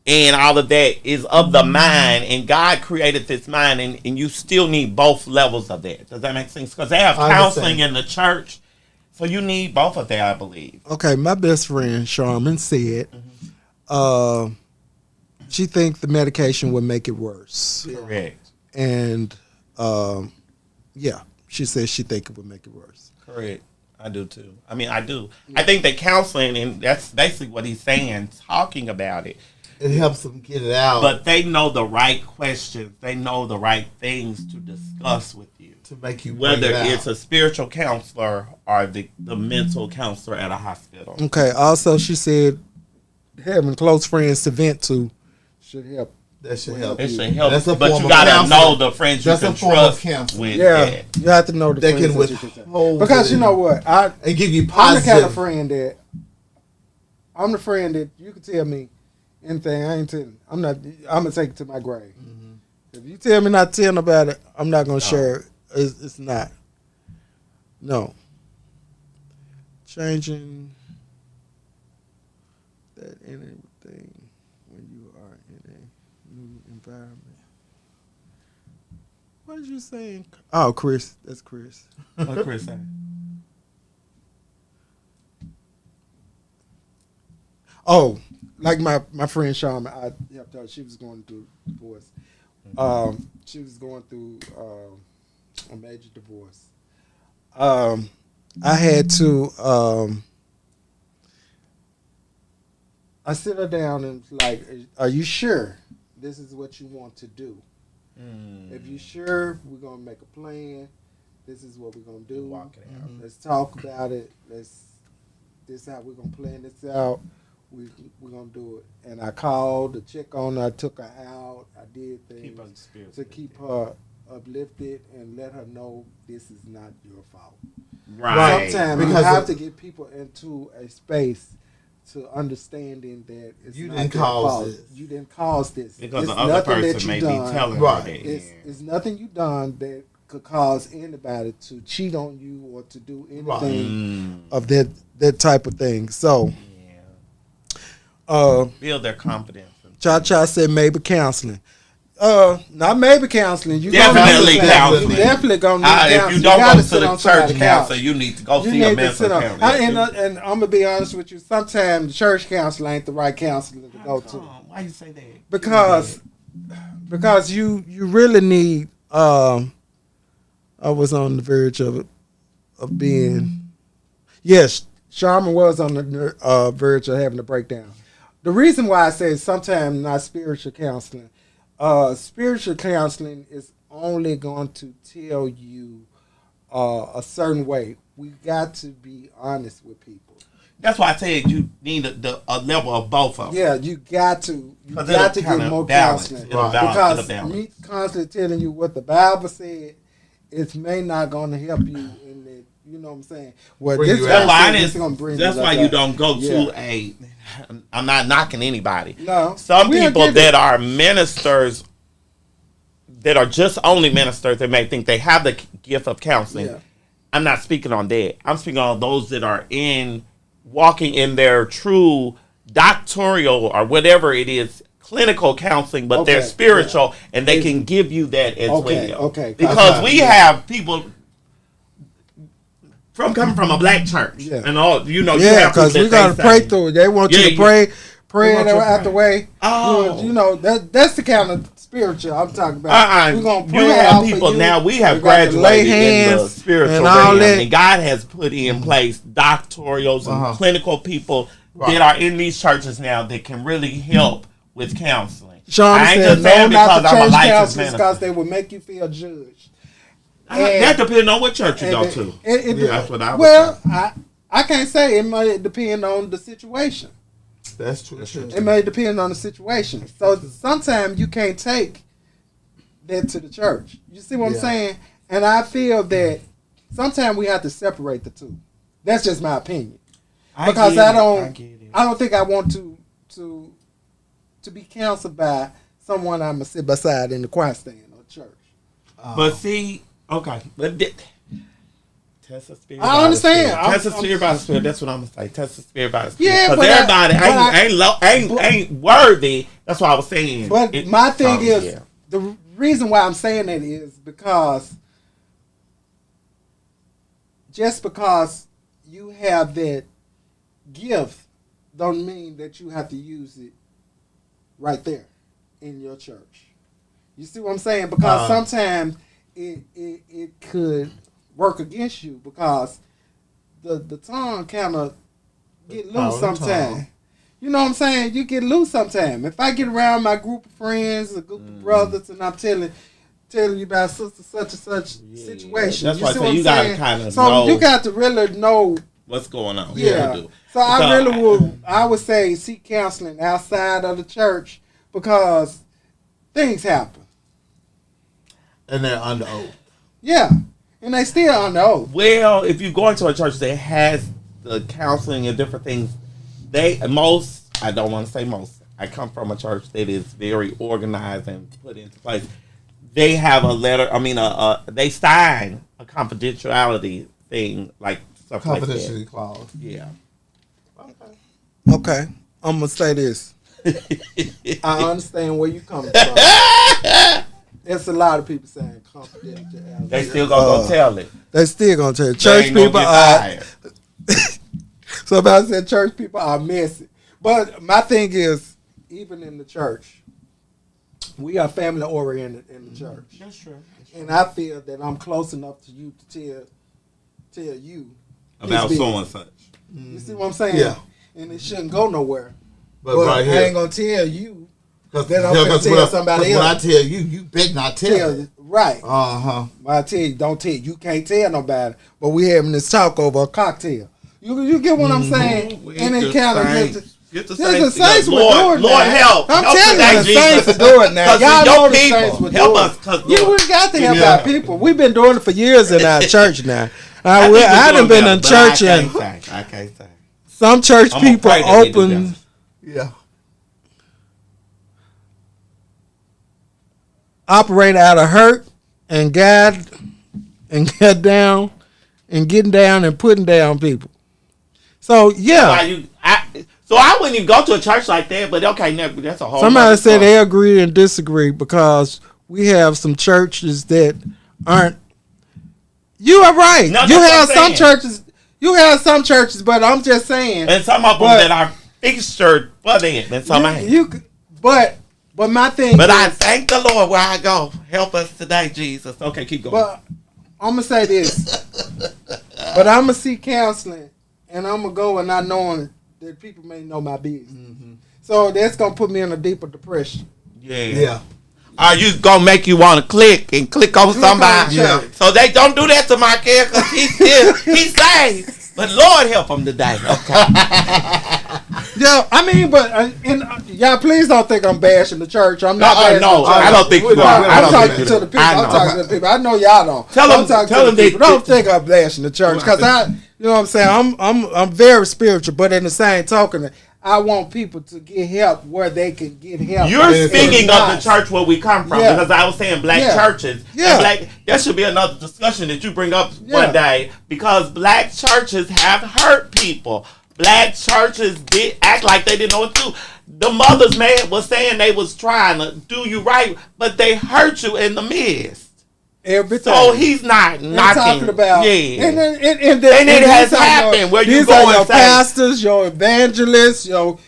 and all of that is of the mind, and God created this mind, and you still need both levels of that. Does that make sense? Because they have I counseling understand. in the church, so you need both of that, I believe. Okay, my best friend Charmin said, she think the medication would make it worse, Correct. and yeah, she says she think it would make it worse. Correct. I do too. I mean, I do. I think that counseling, and that's basically what he's saying, talking about it. It helps them get it out But they know the right questions. They know the right things to discuss with you. to make you bring Whether it out. it's a spiritual counselor or the mental counselor at a hospital. Okay. Also, she said having close friends to vent to should help. that should help. It you. should help. That's a But form you of gotta counseling. know the friends you That's can a form of trust counseling. with. Yeah, that. you have to know the They friends can that you can trust. withhold Because you it know what, and give you I'm the positive. kind of friend that I'm the friend that you can tell me anything. I ain't telling. I'm gonna take it to my grave. If you tell me not to tell nobody, I'm not gonna share it. It's not. No. changing that anything when you are in a new environment. What did you say? Oh, Chris. That's Chris. What Chris say? Oh, like my friend Sharma, I helped her. She was going through divorce. She was going through a major divorce. I had to. I sit her down and like, "Are you sure this is what you want to do? If you're sure, we're gonna make a plan. This is what we're gonna do. Walk it out. Let's talk about it. This is how we're gonna plan this out. We're gonna do it." And I called to check on her. I took her out. I did things Keep her spirits to keep her uplifted and let her know this is not your fault. Right. Sometimes you Because have to get people into a space to understanding that it's You not didn't their cause fault. this. You didn't cause this. Because It's the other nothing that person you may done. be telling Right. her that. It's nothing you done that could cause anybody to cheat on you or to do anything of that type of thing. So, Build their confidence. Cha Cha said maybe counseling. Not maybe counseling. You Definitely gonna need counseling. You definitely gonna need counseling. If you don't gotta go to sit the on church somebody's counselor, couch. you need to go You see a need to mental sit on. counselor. And I'm gonna be honest with you. Sometimes the church counselor ain't the right counselor to go to Why you say that? because you really need. I was on the verge of being. Yes, Sharma was on the verge of having a breakdown. The reason why I say sometimes not spiritual counseling. Spiritual counseling is only going to tell you a certain way. We got to be honest with people. That's why I said you need a level of both of them. Yeah, you got to Because get it'll more balance. counseling. It'll balance. Because It'll me constantly telling you what the Bible said, it may not going to help you in the. You know what I'm saying? Well, Bring this you verse out. said That's this gonna bring that's you why like you that. don't go Yeah. to a. I'm not knocking anybody. No, Some we people get that it. are ministers, that are just only ministers, that may think they have the gift of counseling. Yeah. I'm not speaking on that. I'm speaking on those that are walking in their true doctoral or whatever it is, clinical counseling, but they're Okay, spiritual and they can give you that as Okay, well. okay. Because we have people coming from a black church, Yeah. and all you know. you Yeah, have people because that we gotta they pray say, through it. They want you Yeah, to pray They want it you to out the pray. way. Oh. You know that's the kind of spiritual I'm talking about. We're gonna pray you have out people for you. now. We have got to lay graduated in the hands spiritual and all realm, that. and God has put in place doctorals and clinical people that are in these churches now that can really help with counseling. Sean I ain't said just no, saying not the because I'm a church licensed counselors minister. because they will make you feel judged. That depends on what church you go to. That's what I was saying. I can't say. It may depend on the situation. That's true. too. It may depend on the situation. So sometimes you can't take that to the church. You see what I'm Yeah. saying? And I feel that sometimes we have to separate the two. That's just my opinion. Because I don't think I want to be counseled by someone I'm gonna sit beside in the choir stand or church. But see, okay, but test the spirit. I by the understand. spirit. Test the spirit by the spirit. That's what I'm gonna say. Test the spirit by the spirit. Yeah, because but everybody ain't worthy. That's what I was saying. But my thing is, yeah. the reason why I'm saying that is because just because you have that gift don't mean that you have to use it right there in your church. You see what I'm saying? Because sometimes it could work against you because the tongue kind of get loose sometimes. You know what I'm saying? You get loose sometimes. If I get around my group of friends, a group of brothers, and I'm telling you about sister such and such situation. That's you why I see say what I'm you gotta saying? kind of So know you got to really know. what's going on. Yeah. You do. So I would say seek counseling outside of the church because things happen. And they're under oath. Yeah. And they still on the oath. Well, if you go into a church that has the counseling and different things, I don't want to say most. I come from a church that is very organized and put into place. They have a letter. They sign a confidentiality thing, like stuff like that. Confidentiality clause. Yeah. Okay, I'm gonna say this. I understand where you coming from. There's a lot of people saying confidentiality. They still gonna go tell it. They still gonna tell you. They Church ain't gonna people get are. tired. Somebody said church people are messy. But my thing is, even in the church, we are family oriented in the church. That's true. And I feel that I'm close enough to you to tell you About his so business. and such. You see what I'm saying? Yeah. And it shouldn't go nowhere. But But right I here, ain't gonna tell you. because then I'm gonna tell somebody when I else. tell you, you better not tell. Tell right. I tell you, don't tell you. You can't tell nobody. But we having this talk over a cocktail. You get what I'm saying? We And ain't it kind of the gets. Get the The saints. saints were Lord, doing Lord that. help. I'm Help telling today, you, the Jesus. saints are doing that. 'Cause Y'all it's your know the people. saints were Help doing us, 'cause it. Yeah, Lord- we got to help Yeah. our people. We've been doing it for years in our church now. I think I we're done doing been better, in but church I and can't say. I can't say. some church I'm gonna people pray that we do open better. Yeah. operate out of hurt and God and get down and getting down and putting down people. So Why yeah, you? So I wouldn't even go to a church like that. But okay, never. That's a whole. somebody nother said story. they agree and disagree because we have some churches that aren't. You are right. No, You that's have what I'm some saying. churches. You have some churches, but I'm just saying. And some of them But- that are fixtured for them, and some ain't. But my thing. But I is, thank the Lord where I go. Help us today, Jesus. Okay, keep going. But I'm gonna say this. But I'm gonna seek counseling, and I'm gonna go and not knowing that people may know my business. So that's gonna put me in a deeper depression. Yeah. Are you gonna make you want to click on Click on somebody? the church. So they don't do that to my kid because he's saved. But Lord help him today. Okay. Yeah, I mean, but y'all, please don't think I'm bashing the church. I'm not. bashing the church. I don't think you are. I I'm don't talking think to you the are. people. I I'm know. talking to the people. I know y'all don't. Tell I'm them- talking tell to them the they- people. Don't think I'm bashing the church because you know what I'm saying. I'm very spiritual, but in the same token, I want people to get help where they can get help. You're And speaking it's of the not. church where we come from Yeah. because I was saying black Yeah. churches. Yeah. And black, that should be another discussion that you bring up Yeah. one day because black churches have hurt people. Black churches did act like they didn't know what to do. The mother's man was saying they was trying to do you right, but they hurt you in the midst. Everything. So he's not I'm knocking. talking about, Yeah. and it these has are happened where you these go are and your say- pastors, your evangelists, your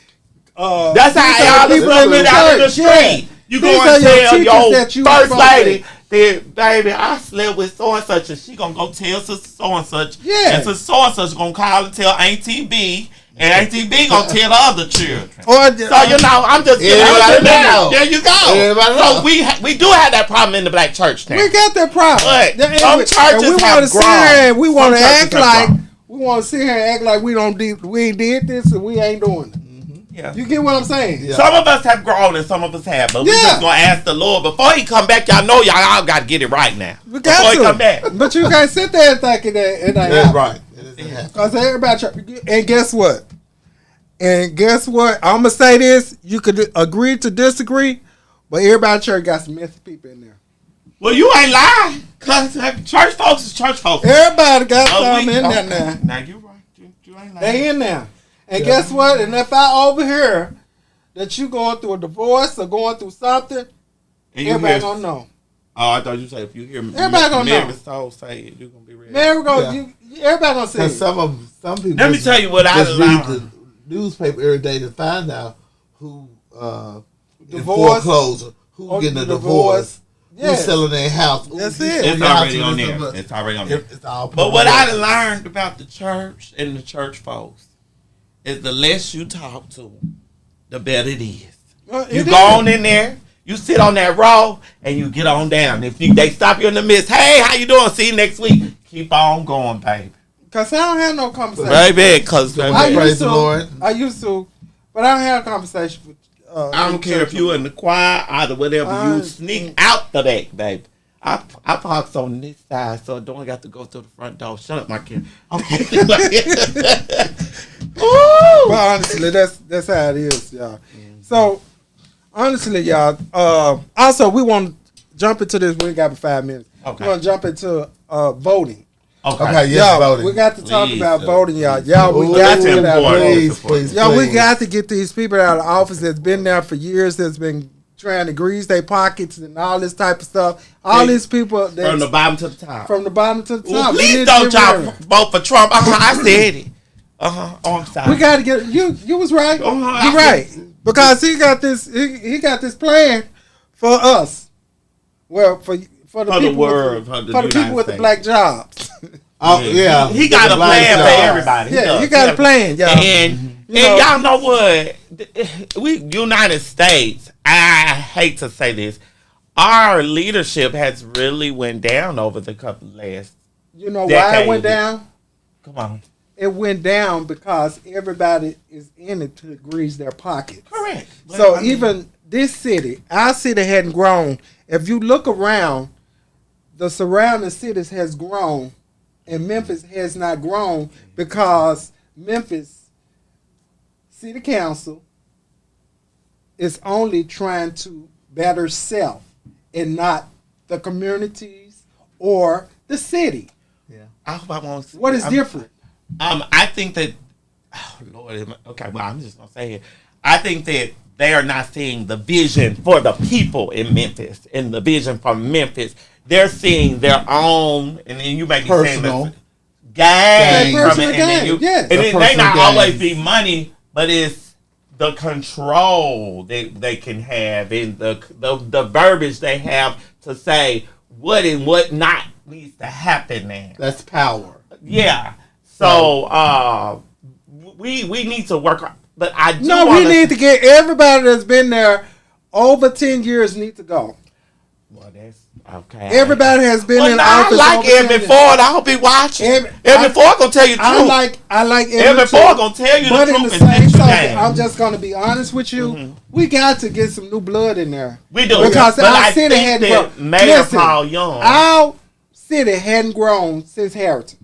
That's these how are y'all people people in the out in the church, yeah. street. You These go are and your tell teachers your that you first fuck lady that, baby, I slept with so and such, and she gonna go tell sister so and such. Yeah. And sister so and such gonna call and tell Auntie B, and Auntie B gonna tell the other children. or So you know, I'm just Everybody know. There you go. Everybody So know. we do have that problem in the black church now. we got that problem. But And some we- churches and we have wanna sit grown. here and we Some want to churches act have like grown. we want to sit here and act like we did this and we ain't doing it. Yeah. You get what I'm saying? Yeah. Some of us have grown and some of us have, but we Yeah. just gonna ask the Lord before He come back. Y'all know y'all all got to get it right now. We Before got He to. come back. But you can't sit there and thinking that it ain't That's happening. right. It isn't happening. Because everybody, and guess what? I'm gonna say this. You could agree to disagree, but everybody church got some messy people in there. Well, you ain't lying, cause church folks is church folks. Everybody got Oh, some in there okay. now. Now you right. You ain't lying. They in there. And guess what? And if I overhear that you going through a divorce or going through something, And you everybody hear- gonna know. Oh, I thought you said if you hear Everybody gonna know. Mary Soul say it, you gonna be ready. Man, we're gonna, Yeah. everybody gonna see And it. some people. Let me tell you what I just read learned. the newspaper every day to find out who in Divorce. foreclosure, who Or getting a divorce. divorce, Yes. who's selling their house. That's who's it. selling It's their house already to on this there. and that. It's already on there. It's all But what public. I learned about the church and the church folks is the less you talk to them, the better it is. You It go is. on in there, you sit on that row, and you get on down. If they stop you in the midst, hey, how you doing? See you next week. Keep on going, baby. Cause I don't have no conversation. Baby, because I Praise used the to. Lord. I used to, but I don't have a conversation with. I don't care if you in the choir, either whatever, you sneak out the back, baby. I parked on this side, so I don't got to go through the front door. Shut up, my kid. But honestly, that's how it is, y'all. So honestly, y'all. Also, we want to jump into this. We ain't got but 5 minutes. Okay. We want to jump into voting. Okay, yes, Yo, voting. we got to talk Please about do. voting, y'all. Y'all, we Ooh, got that's to get out important. voting. Please, Yo, we got to get these people out of office that's been there for years, that's been trying to grease their pockets and all this type of stuff. All Hey, these people that's From the bottom to the top. from the bottom to the Ooh, top. We please need to don't get y'all rid of them. vote for Trump. I said it. Oh, I'm sorry. We got to get you was right. I You're right. Because he got this plan for us. Well, for the For the people world, with, for the for the people United with the States. black jobs. Oh, yeah. He got a The black plan job. for everybody. Yeah, he does. got a plan, y'all. And You know- y'all know what? We United States. I hate to say this, our leadership has really went down over the couple last. You know why it went Decade. down? Come on, It went down because everybody is in it to grease their pockets. correct. So Well, I mean, even this city, our city hadn't grown. If you look around, the surrounding cities has grown, and Memphis has not grown because Memphis City Council is only trying to better self and not the communities or the city. I hope I won't. What is different? I think that. Oh Lord. Okay. Well, I'm just gonna say it. I think that they are not seeing the vision for the people in Memphis and the vision for Memphis. They're seeing their own, and then you may be Personal. saying gain Gain. from it, and then Personal gain, yes. and it The may not personal always gains. be money, but it's the control that they can have and the verbiage they have to say what and what not needs to happen now. That's power. Yeah. So we need to work on, but I do No, we wanna- need to get everybody that's been there over 10 years need to go. Well, that's okay. Everybody has been Well, in nah, I office like over 10 Evan years. Ford. I'll be watching. Evan- Evan Ford gonna tell you the I truth. like Evan Evan Ford too. gonna tell you But the in the truth and same let you token, down. I'm just gonna be honest with you. We got to get some new blood in there. We do. Because But our I city think hadn't that grown. Mayor Listen, Paul Young. our city hadn't grown since Harrington.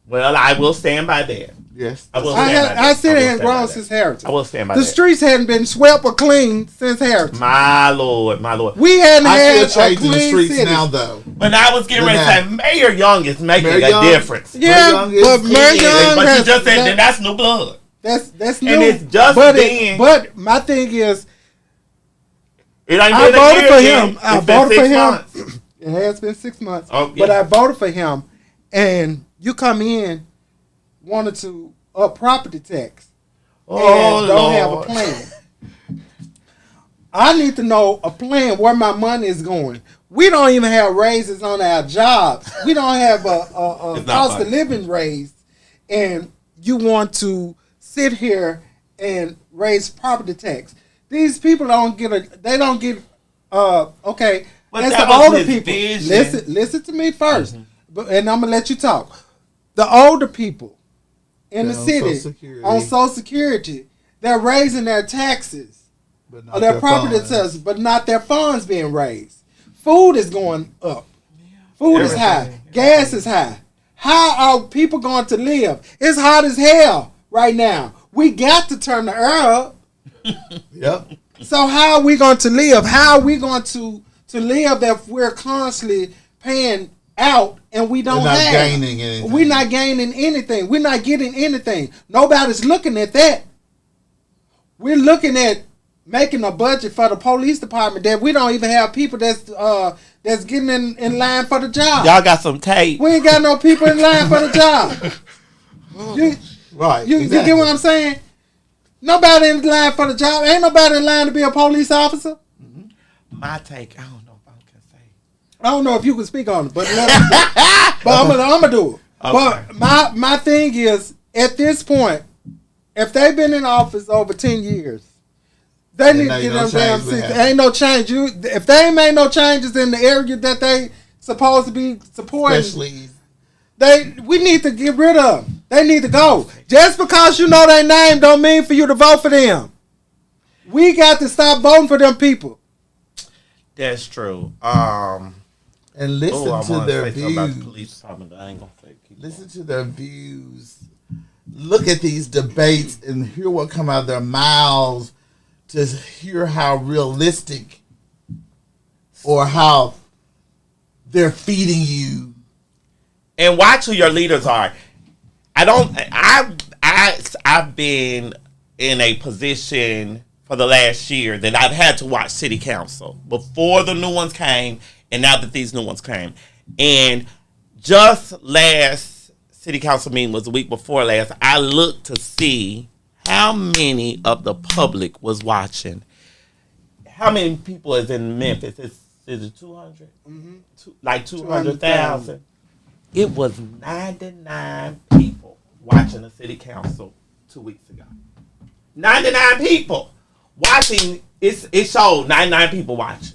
Well, I will stand by that. Yes. I will stand by that. Our city I will hadn't stand by grown that. since Harrington. I will stand by The that. streets hadn't been swept or cleaned since Harrington. My Lord, my Lord. We hadn't I had still a changing clean the streets city. now, though. But I was getting ready to say Mayor Young is making Mayor a Young- difference. Yeah, Young is- but Mayor he is. Young But you has- just said that that's new blood. That's new. And it's just but then- but my thing is, It ain't I been a voted year for yet. him. I It's been voted for 6 him. months. It has been 6 months. Oh, But yeah. I voted for him, and you come in wanted to up property tax Oh, and don't have a Lord. plan. I need to know a plan where my money is going. We don't even have raises on our jobs. We don't have a It's not cost of funny. living raise, and you want to sit here and raise property tax. These people don't get okay. But That's that the was older his people. vision. Listen to me 1st, and I'm gonna let you talk. The older people in the They're on city Social Security. on Social Security, they're raising their taxes, But or their property funds. taxes, but not their funds being raised. Food is going up. Food is high. Everything. Gas is high. How are people going to live? It's hot as hell right now. We got to turn the air up. Yep. So how are we going to live? How are we going to live if we're constantly paying out and we don't We're not have? gaining anything. We're not gaining anything. We're not getting anything. Nobody's looking at that. We're looking at making a budget for the police department that we don't even have people that's getting in line for the job. Y'all got some tape. We ain't got no people in line for the job. You Right. you get what I'm saying? Nobody in line for the job. Ain't nobody in line to be a police officer. My take, I don't know if I can say. I don't know if you can speak on it, but I'm gonna do it. Okay. But my thing is, at this point, if they've been in office over 10 years, they need to ain't get no them damn change been seats. happening. Ain't no change. If they ain't made no changes in the area that they supposed to be supporting, Especially. we need to get rid of them. They need to go. Just because you know their name don't mean for you to vote for them. We got to stop voting for them people. That's true. And listen I to wanna their say something about the views. police department. I ain't gonna say. Keep Listen to their views. Look at these debates and hear what come out of their mouths to hear how realistic or how they're feeding you and watch who your leaders are. I've been in a position for the last year that I've had to watch city council before the new ones came and now that these new ones came. And just last city council meeting was the week before last, I looked to see how many of the public was watching. How many people is in Memphis? Is it 200? Mm-hmm. Like 200,000. It was 99 people watching the city council 2 weeks ago. 99 people watching. It showed 99 people watching.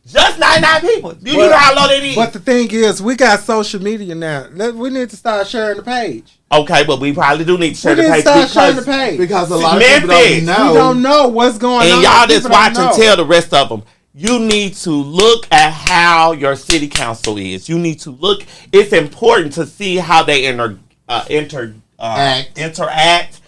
Just 99 people. Do you know how low that is? But the thing is, we got social media now. We need to start sharing the page. Okay, but we probably do need to share We the need to page start sharing the page. Because a lot of Memphis, people don't know. We don't know what's going on. and y'all just People watch don't and know. tell the rest of them. You need to look at how your city council is. You need to look. It's important to see how they interact.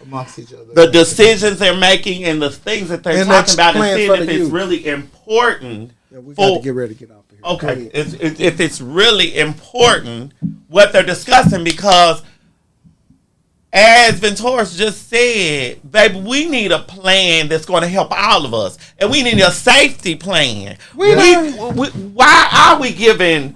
Amongst each other. The decisions they're making and the things that they're And talking about, and plan seeing for if the it's youth. really important. Yeah, we got for- to get ready to get off of here. Okay, Go ahead. if it's really important what they're discussing, because as Venturis just said, baby, we need a plan that's going to help all of us, and we need a safety plan. Why are we giving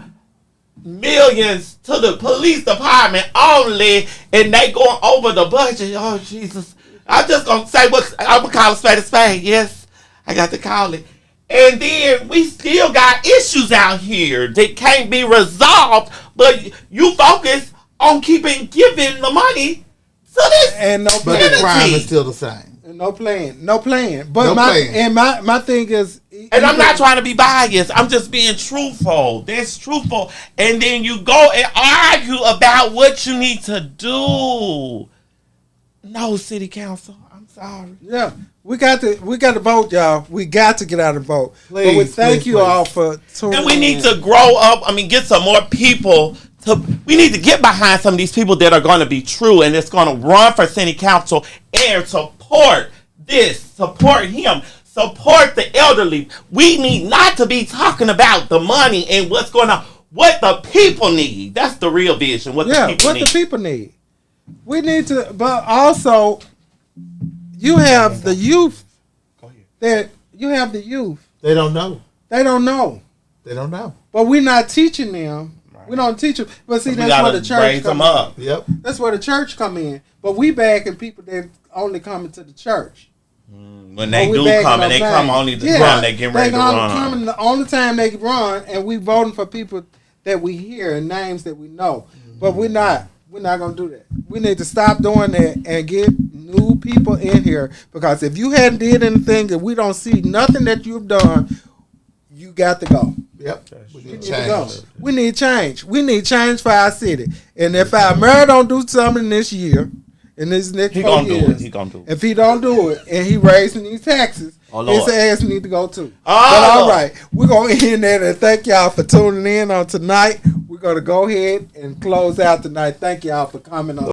millions to the police department only, and they going over the budget? Oh Jesus! I'm just gonna say I'm gonna call a spade a spade. Yes, I got to call it. And then we still got issues out here that can't be resolved, but you focus on giving the money to this. And no But plan. the crime is still the same. No plan. No plan. But No plan. my thing is, And I'm not trying to be biased. I'm just being truthful. That's truthful. And then you go and argue about what you need to do. No, city council. I'm sorry. Yeah, we got to vote, y'all. We got to get out and vote. But we Please, thank please, you please. all for tuning And we need in. to grow up. I mean, get some more people. We need to get behind some of these people that are going to be true and it's going to run for city council and support this, support him, support the elderly. We need not to be talking about the money and what's going on. What the people need. That's the real vision. What the people need. The people need. We need to, but also, you have the youth. Go ahead. That you have the youth. They don't know. They don't know. They don't know. But we're not teaching them. Right. We don't teach them. But see, We that's where gotta the church raise come them up. in. Yep. That's where the church come in. But we backing people that only coming to the church. When they we do backing come and they them come back. only the time they get ready to run. Coming the only time they can run, and we voting for people that we hear and names that we know. Mm-hmm. But we're not gonna do that. We need to stop doing that and get new people in here, because if you hadn't did anything that we don't see nothing that you've done, you got to go. Yep. We need to go. We need change. We need change for our city. And if our mayor don't do something this year, in this next 4 years, He gonna do it. if he don't do it and he raising these taxes, Oh, Lord. his ass need to go too. Oh, but all Lord. right, we're gonna end that and thank y'all for tuning in on tonight. We're gonna go ahead and close out tonight. Thank y'all for coming on.